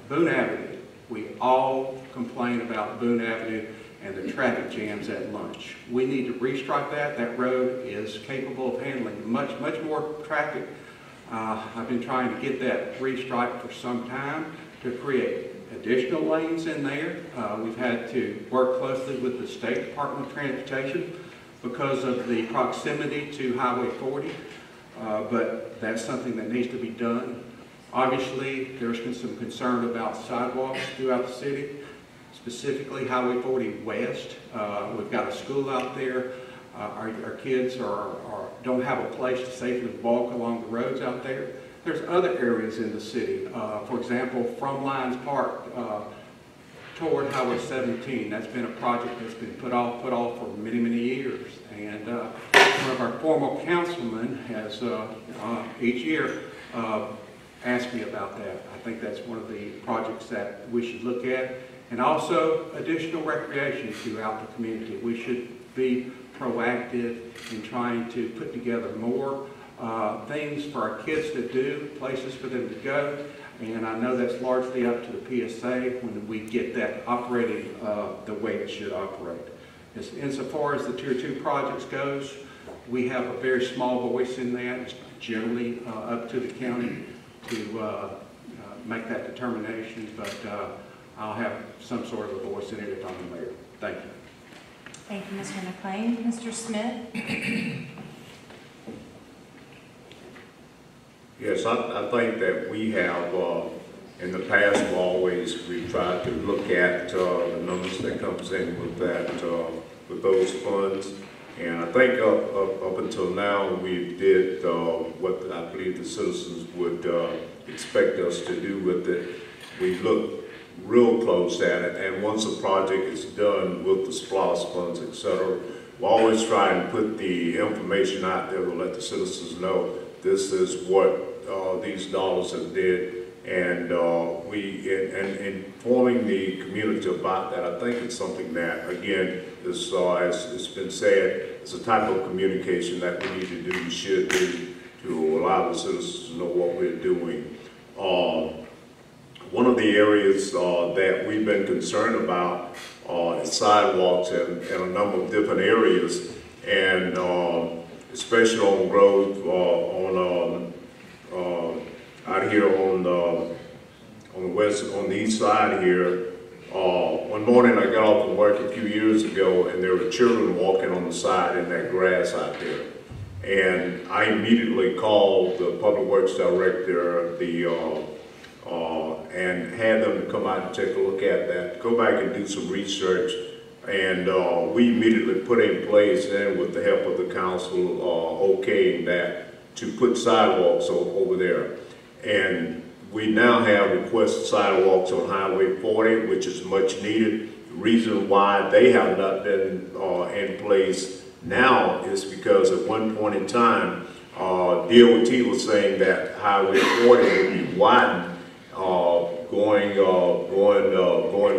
Boone Avenue, we all complain about Boone Avenue and the traffic jams at lunch. We need to restrike that. That road is capable of handling much more traffic. I've been trying to get that restriped for some time to create additional lanes in there. We've had to work closely with the State Department of Transportation because of the proximity to Highway 40, but that's something that needs to be done. Obviously, there's been some concern about sidewalks throughout the city, specifically Highway 40 West. We've got a school out there. Our kids don't have a place to safely walk along the roads out there. There's other areas in the city. For example, from Lyons Park toward Highway 17. That's been a project that's been put off for many years. And one of our former councilmen has each year asked me about that. I think that's one of the projects that we should look at. And also additional recreation throughout the community. We should be proactive in trying to put together more things for our kids to do, places for them to go. And I know that's largely up to the PSA when we get that operating the way it should operate. Insofar as the Tier 2 projects goes, we have a very small voice in that. It's generally up to the county to make that determination, but I'll have some sort of a voice in it if I'm the mayor. Thank you. Thank you, Mr. McLean. Mr. Smith? Yes, I think that we have, in the past, we've tried to look at the numbers that comes in with that, with those funds. And I think up until now, we did what I believe the citizens would expect us to do with it. We looked real close at it, and once a project is done with the SPLOST funds, etc., we're always trying to put the information out there to let the citizens know this is what these dollars have did, And informing the community about that, I think it's something that, again, as it's been said, it's a type of communication that we need to do, we should do, to allow the citizens to know what we're doing. One of the areas that we've been concerned about is sidewalks in a number of different areas, and especially on Grove, out here on the west, on the east side here. One morning I got off from work a few years ago, and there were children walking on the side in that grass out there. And I immediately called the Public Works Director, and had them to come out and take a look at that, go back and do some research. And we immediately put in place, and with the help of the council, okaying that, to put sidewalks over there. And we now have requested sidewalks on Highway 40, which is much needed. The reason why they have not been in place now is because at one point in time, DOT was saying that Highway 40 would be widened going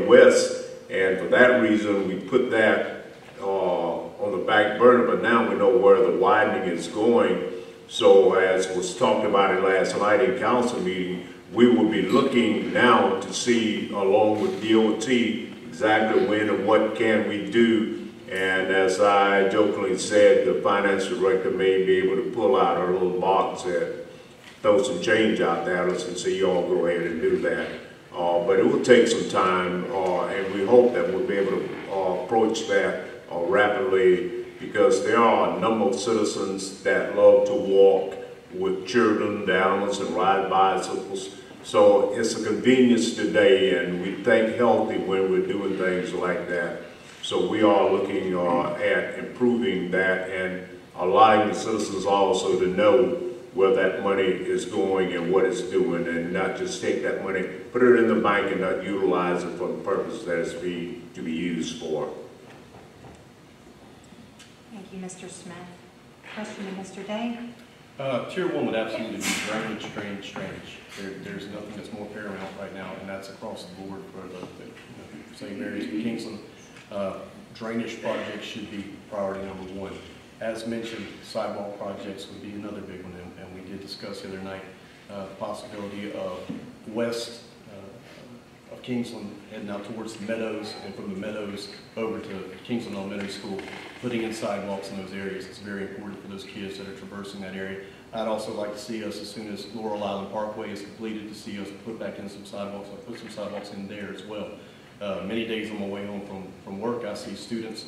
west, and for that reason we put that on the back burner, but now we know where the widening is going. So as was talked about it last night in council meeting, we will be looking now to see, along with DOT, exactly when and what can we do. And as I jokingly said, the finance director may be able to pull out her little box and throw some change out there and say, y'all go ahead and do that. But it will take some time, and we hope that we'll be able to approach that rapidly, because there are a number of citizens that love to walk with children, the animals, and ride bicycles. So it's a convenience today, and we think healthy when we're doing things like that. So we are looking at improving that and allowing the citizens also to know where that money is going and what it's doing, and not just take that money, put it in the bank and not utilize it for the purpose that it's to be used for. Thank you, Mr. Smith. Question to Mr. Day. Tier 1 would absolutely be drainage. There's nothing that's more paramount right now, and that's across the board for the St. Mary's and Kingsland. Drainage projects should be priority number 1. As mentioned, sidewalk projects would be another big one, and we did discuss the other night the possibility of west of Kingsland heading out towards the Meadows, and from the Meadows over to Kingsland Elementary School, putting in sidewalks in those areas. It's very important for those kids that are traversing that area. I'd also like to see us, as soon as Laurel Island Parkway is completed, to see us put back in some sidewalks. I'll put some sidewalks in there as well. Many days on my way home from work, I see students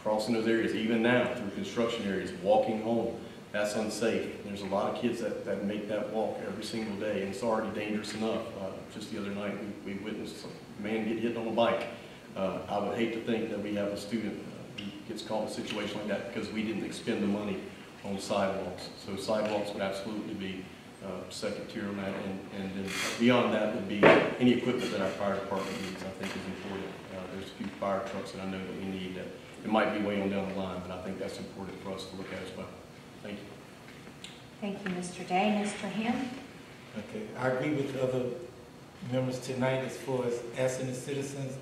crossing those areas, even now through construction areas, walking home. That's unsafe. There's a lot of kids that make that walk every single day, and it's already dangerous enough. Just the other night, we witnessed a man get hit on a bike. I would hate to think that we have a student who gets caught in a situation like that because we didn't expend the money on sidewalks. So sidewalks would absolutely be second tier on that, and then beyond that would be any equipment that our fire department needs. I think is important. There's a few fire trucks that I know that we need that it might be way on down the line, but I think that's important for us to look at as well. Thank you. Thank you, Mr. Day. Mr. Ham? Okay, I agree with the other members tonight as far as asking the citizens,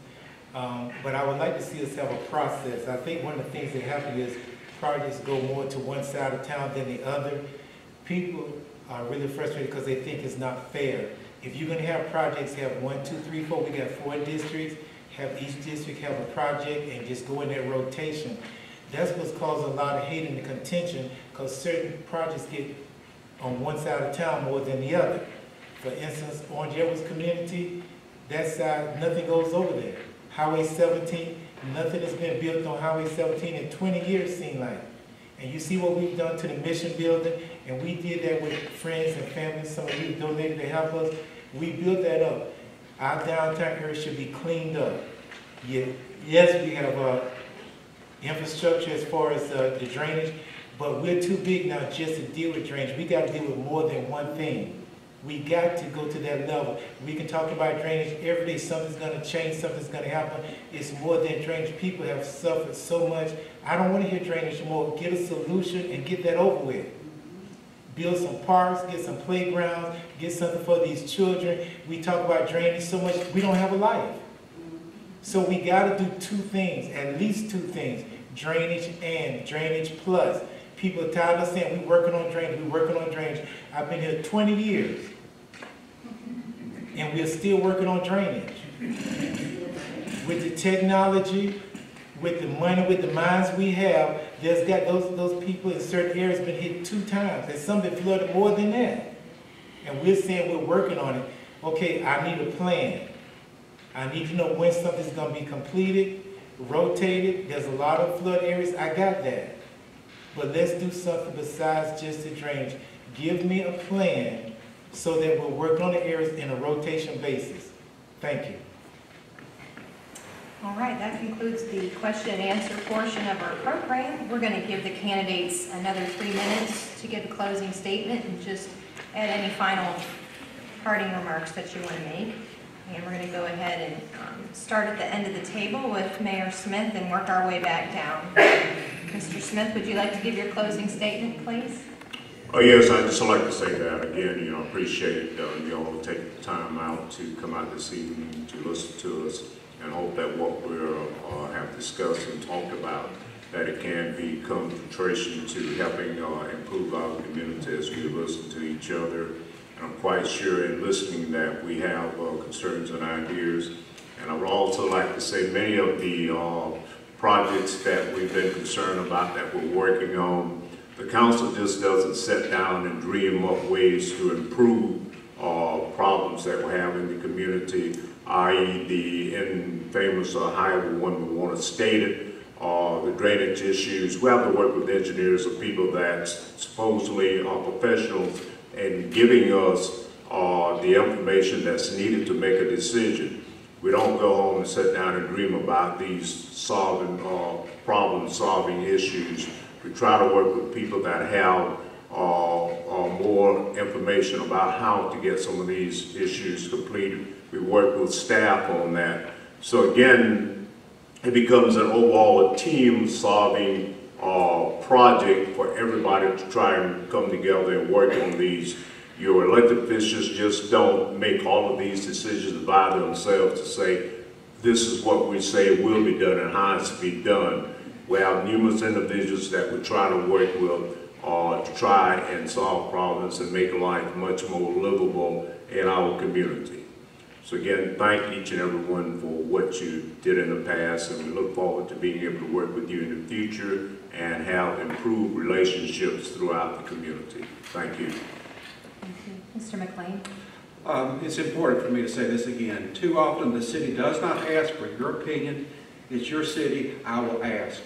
but I would like to see us have a process. I think one of the things that happen is projects go more to one side of town than the other. People are really frustrated because they think it's not fair. If you're going to have projects, have 1, 2, 3, 4, we got 4 districts, have each district have a project and just go in that rotation. That's what's caused a lot of hate and contention, because certain projects get on one side of town more than the other. For instance, Orange Edwards community, that side, nothing goes over there. Highway 17, nothing has been built on Highway 17 in 20 years, seem like. And you see what we've done to the Mission Building, and we did that with friends and family. Some of you donated to help us. We built that up. Our downtown area should be cleaned up. Yes, we have infrastructure as far as the drainage, but we're too big now just to deal with drainage. We got to deal with more than one thing. We got to go to that level. We can talk about drainage every day. Something's going to change, something's going to happen. It's more than drainage. People have suffered so much. I don't want to hear drainage more. Get a solution and get that over with. build some parks, get some playgrounds, get something for these children. We talk about drainage so much, we don't have a life. So we got to do two things, at least two things, drainage and drainage plus. People are tired of saying, we're working on drainage. I've been here 20 years, and we're still working on drainage. With the technology, with the money, with the minds we have, there's got those people in certain areas been hit 2 times, and some been flooded more than that. And we're saying we're working on it. Okay, I need a plan. I need to know when something's going to be completed, rotated. There's a lot of flood areas. I got that. But let's do something besides just the drainage. Give me a plan so that we'll work on the areas in a rotation basis. Thank you. All right, that concludes the question and answer portion of our program. We're going to give the candidates another 3 minutes to give a closing statement and just add any final parting remarks that you want to make. And we're going to go ahead and start at the end of the table with Mayor Smith and work our way back down. Mr. Smith, would you like to give your closing statement, please? Oh, yes, I'd just like to say that again, appreciate you all taking the time out to come out this evening to listen to us, and hope that what we have discussed and talked about, that it can become contribution to helping improve our community as we listen to each other. And I'm quite sure in listening that we have concerns and ideas. And I would also like to say many of the projects that we've been concerned about that we're working on, the council just doesn't sit down and dream up ways to improve problems that we have in the community, i.e. the infamous however one we want to state it, the drainage issues. We have to work with engineers or people that supposedly are professionals in giving us the information that's needed to make a decision. We don't go home and sit down and dream about these problem-solving issues. We try to work with people that have more information about how to get some of these issues completed. We work with staff on that. So again, it becomes an overall team-solving project for everybody to try and come together and work on these. Your elected officials just don't make all of these decisions by themselves to say, this is what we say will be done and how it's to be done. We have numerous individuals that we try to work with to try and solve problems and make life much more livable in our community. So again, thank each and every one for what you did in the past, and we look forward to being able to work with you in the future and have improved relationships throughout the community. Thank you. Thank you. Mr. McLean. It's important for me to say this again. Too often the city does not ask for your opinion. It's your city, I will ask.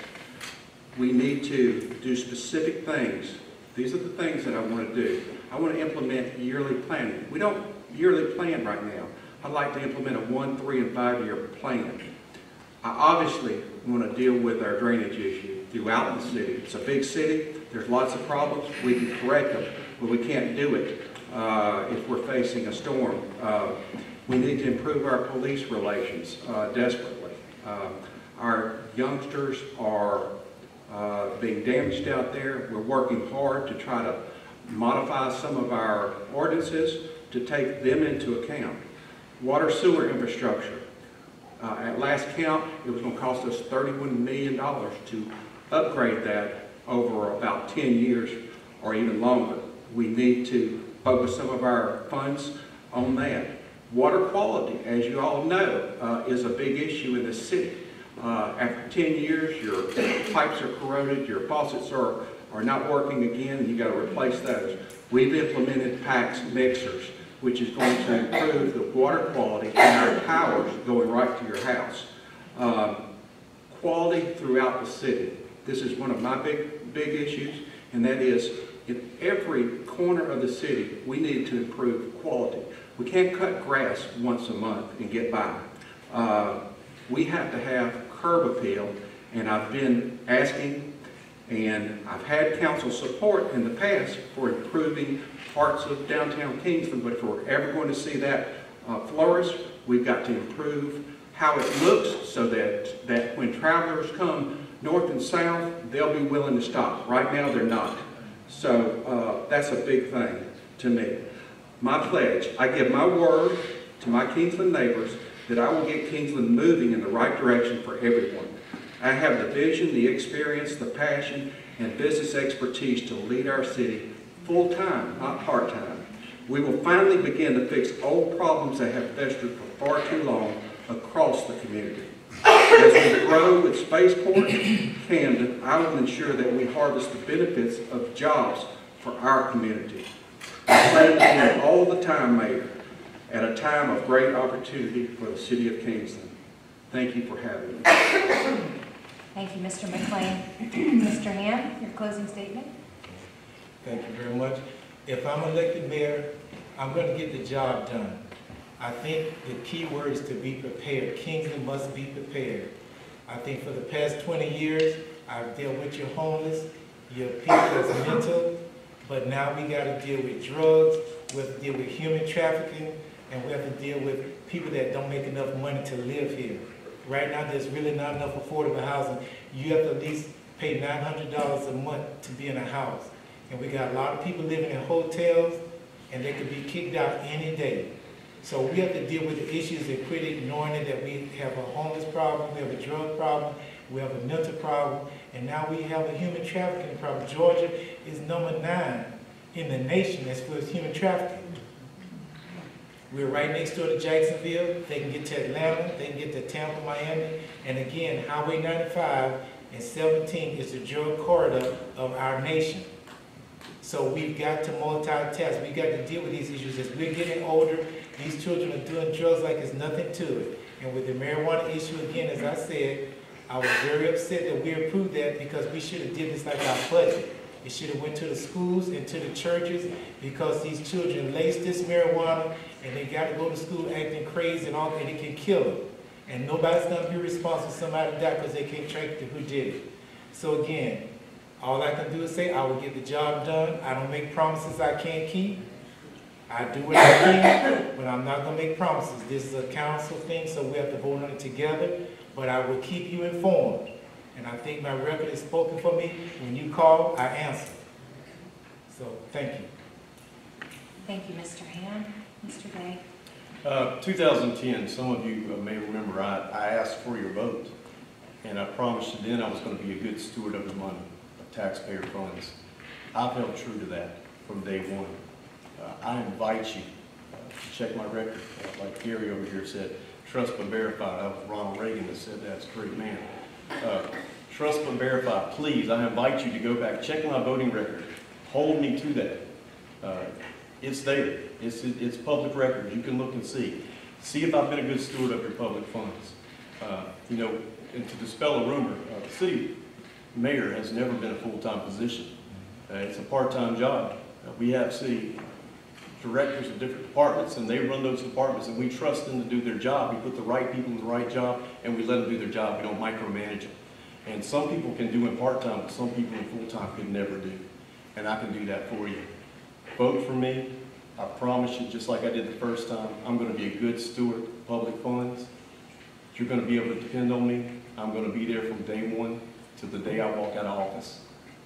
We need to do specific things. These are the things that I want to do. I want to implement yearly planning. We don't yearly plan right now. I'd like to implement a 1-, 3-, and 5-year plan. I obviously want to deal with our drainage issue throughout the city. It's a big city. There's lots of problems. We can correct them, but we can't do it if we're facing a storm. We need to improve our police relations desperately. Our youngsters are being damaged out there. We're working hard to try to modify some of our ordinances to take them into account. Water sewer infrastructure. At last count, it was going to cost us $31 million to upgrade that over about 10 years or even longer. We need to focus some of our funds on that. Water quality, as you all know, is a big issue in the city. After 10 years, your pipes are corroded, your faucets are not working again, and you got to replace those. We've implemented PAX mixers, which is going to improve the water quality in our towers going right to your house. Quality throughout the city. This is one of my big issues, and that is in every corner of the city, we need to improve quality. We can't cut grass once a month and get by. We have to have curb appeal, and I've been asking, and I've had council support in the past for improving parts of downtown Kingsland, but if we're ever going to see that flourish, we've got to improve how it looks so that when travelers come north and south, they'll be willing to stop. Right now, they're not. So that's a big thing to me. My pledge, I give my word to my Kingsland neighbors that I will get Kingsland moving in the right direction for everyone. I have the vision, the experience, the passion, and business expertise to lead our city full-time, not part-time. We will finally begin to fix old problems that have festered for far too long across the community. As we grow with Spaceport, Camden, I will ensure that we harvest the benefits of jobs for our community. I thank you all the time, Mayor, at a time of great opportunity for the city of Kingsland. Thank you for having me. Thank you, Mr. McLean. Mr. Ham, your closing statement. Thank you very much. If I'm elected mayor, I'm going to get the job done. I think the key word is to be prepared. Kingsland must be prepared. I think for the past 20 years, I've dealt with your homeless, your people that's mental, but now we got to deal with drugs, we have to deal with human trafficking, and we have to deal with people that don't make enough money to live here. Right now, there's really not enough affordable housing. You have to at least pay $900 a month to be in a house. And we got a lot of people living in hotels, and they could be kicked out any day. So we have to deal with the issues and quit ignoring it, that we have a homeless problem, we have a drug problem, we have a mental problem, and now we have a human trafficking problem. Georgia is number 9 in the nation as far as human trafficking. We're right next door to Jacksonville. They can get to Atlanta, they can get to Tampa, Miami, and again, Highway 95 and 17 is the drug corridor of our nation. So we've got to multitask. We've got to deal with these issues. As we're getting older, these children are doing drugs like it's nothing to it. And with the marijuana issue, again, as I said, I was very upset that we approved that, because we should have did this like our budget. It should have went to the schools and to the churches, because these children lace this marijuana and they got to go to school acting crazy and all, and it can kill them. And nobody's going to be responsible if somebody died because they can't track who did it. So again, all I can do is say I will get the job done. I don't make promises I can't keep. I do what I can, but I'm not going to make promises. This is a council thing, so we have to vote on it together. But I will keep you informed. And I think my record is spoken for me. When you call, I answer. So thank you. Thank you, Mr. Ham. Mr. Day. 2010, some of you may remember, I asked for your vote. And I promised you then I was going to be a good steward of the money, of taxpayer funds. I've held true to that from day one. I invite you to check my record. Like Gary over here said, trust but verify. That was Ronald Reagan that said that. It's a great man. Trust but verify. Please, I invite you to go back, check my voting record. Hold me to that. It's there. It's public record. You can look and see. See if I've been a good steward of your public funds. You know, and to dispel a rumor, the city mayor has never been a full-time position. It's a part-time job. We have city directors of different departments, and they run those departments, and we trust them to do their job. We put the right people in the right job, and we let them do their job. We don't micromanage them. And some people can do in part-time, but some people in full-time could never do. And I can do that for you. Vote for me. I promise you, just like I did the first time, I'm going to be a good steward of public funds. You're going to be able to depend on me. I'm going to be there from day one to the day I walk out of office.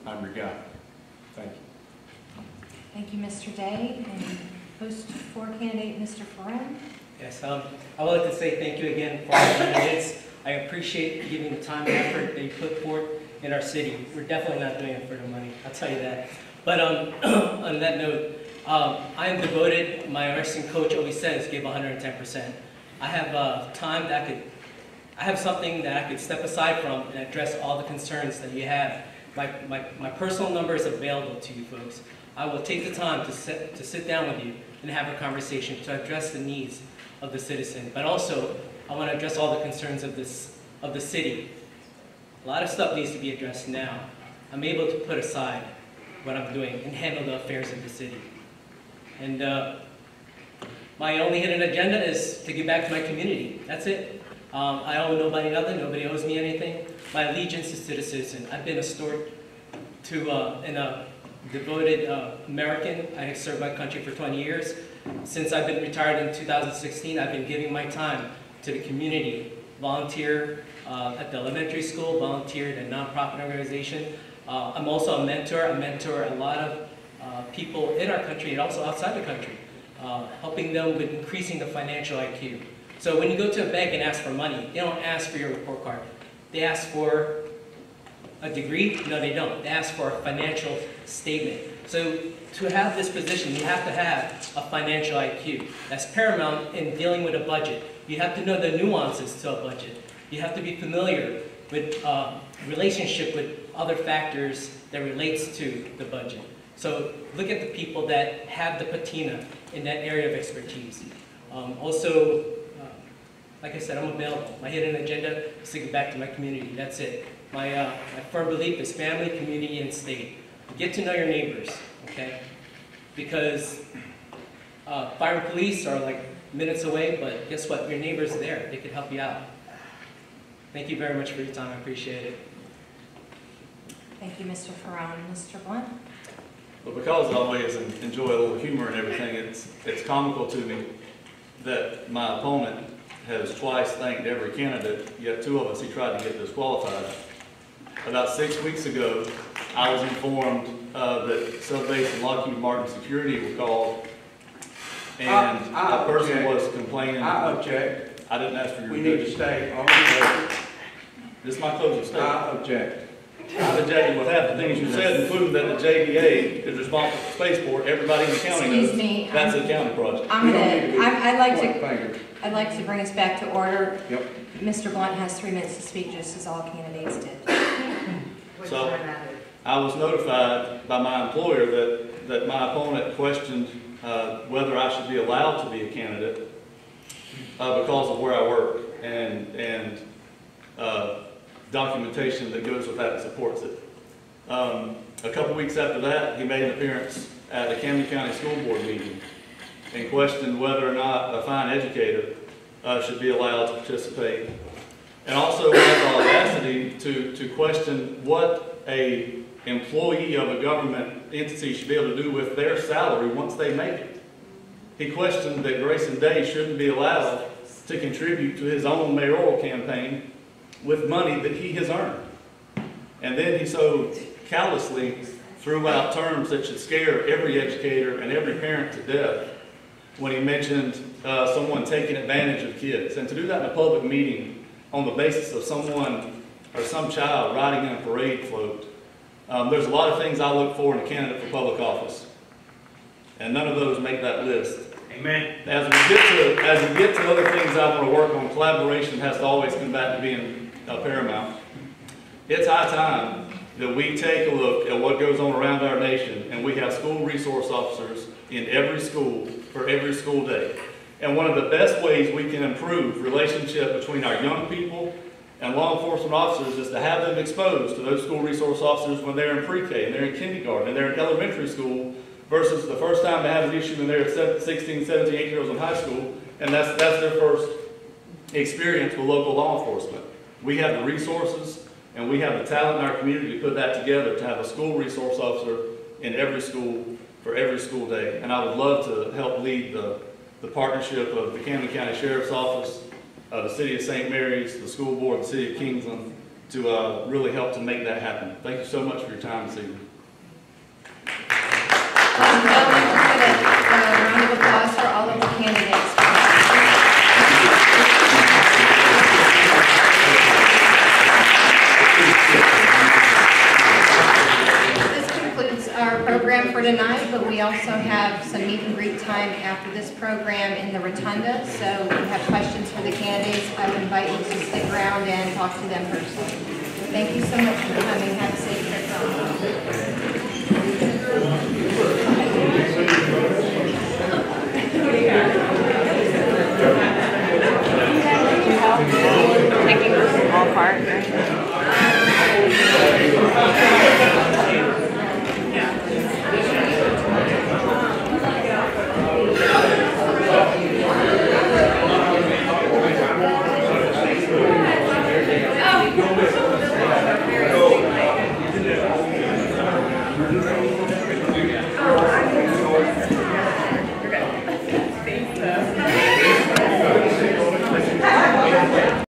I'm your guy. Thank you. Thank you, Mr. Day. And Post 4 candidate, Mr. Ferren. Yes, I would like to say thank you again for our candidates. I appreciate you giving the time and effort that you put forth in our city. We're definitely not doing it for the money, I'll tell you that. But on that note, I am devoted. My wrestling coach always says, give 110%. I have time that I have something that I could step aside from and address all the concerns that you have. My personal number is available to you folks. I will take the time to sit down with you and have a conversation to address the needs of the citizen. But also, I want to address all the concerns of the city. A lot of stuff needs to be addressed now. I'm able to put aside what I'm doing and handle the affairs of the city. And my only hidden agenda is to give back to my community. That's it. I owe nobody nothing. Nobody owes me anything. My allegiance is to the citizen. I've been a steward and a devoted American. I have served my country for 20 years. Since I've been retired in 2016, I've been giving my time to the community, volunteer, at the elementary school, volunteered in a nonprofit organization. I'm also a mentor. I mentor a lot of people in our country and also outside the country, helping them with increasing the financial IQ. So when you go to a bank and ask for money, they don't ask for your report card. They ask for a degree? No, they don't. They ask for a financial statement. So to have this position, you have to have a financial IQ. That's paramount in dealing with a budget. You have to know the nuances to a budget. You have to be familiar with relationship with other factors that relates to the budget. So look at the people that have the patina in that area of expertise. Also, like I said, I'm available. My hidden agenda is to give back to my community. That's it. My firm belief is family, community, and state. Get to know your neighbors, okay? Because fire and police are like minutes away, but guess what? Your neighbors are there. They can help you out. Thank you very much for your time. I appreciate it. Thank you, Mr. Ferrone. Mr. Blunt? But because I always enjoy a little humor and everything, it's comical to me that my opponent has twice thanked every candidate, yet two of us he tried to get disqualified. About 6 weeks ago, I was informed that Subbase and Lockheed Martin Security were called, and a person was complaining. I object. I didn't ask for your We need to stay on the record. This is my closing statement. I object. I object with half the things you said, including that the JDA is responsible for spaceport. Everybody in the county knows Excuse me, that's a county project. I'd like to bring us back to order. Yep. Mr. Blunt has 3 minutes to speak, just as all candidates did. So I was notified by my employer that my opponent questioned whether I should be allowed to be a candidate because of where I work and documentation that goes with that and supports it. A couple weeks after that, he made an appearance at a Camden County School Board meeting and questioned whether or not a fine educator should be allowed to participate. And also had the audacity to question what a employee of a government entity should be able to do with their salary once they make it. He questioned that Grayson Day shouldn't be allowed to contribute to his own mayoral campaign with money that he has earned. And then he so callously threw out terms that should scare every educator and every parent to death when he mentioned someone taking advantage of kids. And to do that in a public meeting on the basis of someone or some child riding in a parade float, there's a lot of things I look for in a candidate for public office. And none of those make that list. Amen. As we get to other things I want to work on, collaboration has to always come back to being paramount. It's high time that we take a look at what goes on around our nation, and we have school resource officers in every school for every school day. And one of the best ways we can improve relationship between our young people and law enforcement officers is to have them exposed to those school resource officers when they're in pre-K and they're in kindergarten and they're in elementary school, versus the first time they have an issue when they're 16, 17, 18 years in high school, and that's their first experience with local law enforcement. We have the resources and we have the talent in our community to put that together, to have a school resource officer in every school for every school day. And I would love to help lead the partnership of the Camden County Sheriff's Office, the City of St. Mary's, the school board, the City of Kingsland, to really help to make that happen. Thank you so much for your time this evening. Ladies and gentlemen, let's give a round of applause for all of the candidates. This concludes our program for tonight, but we also have some meet and greet time after this program in the Rotunda. So if you have questions for the candidates, I would invite you to stick around and talk to them personally. Thank you so much for coming. Have a safe trip home.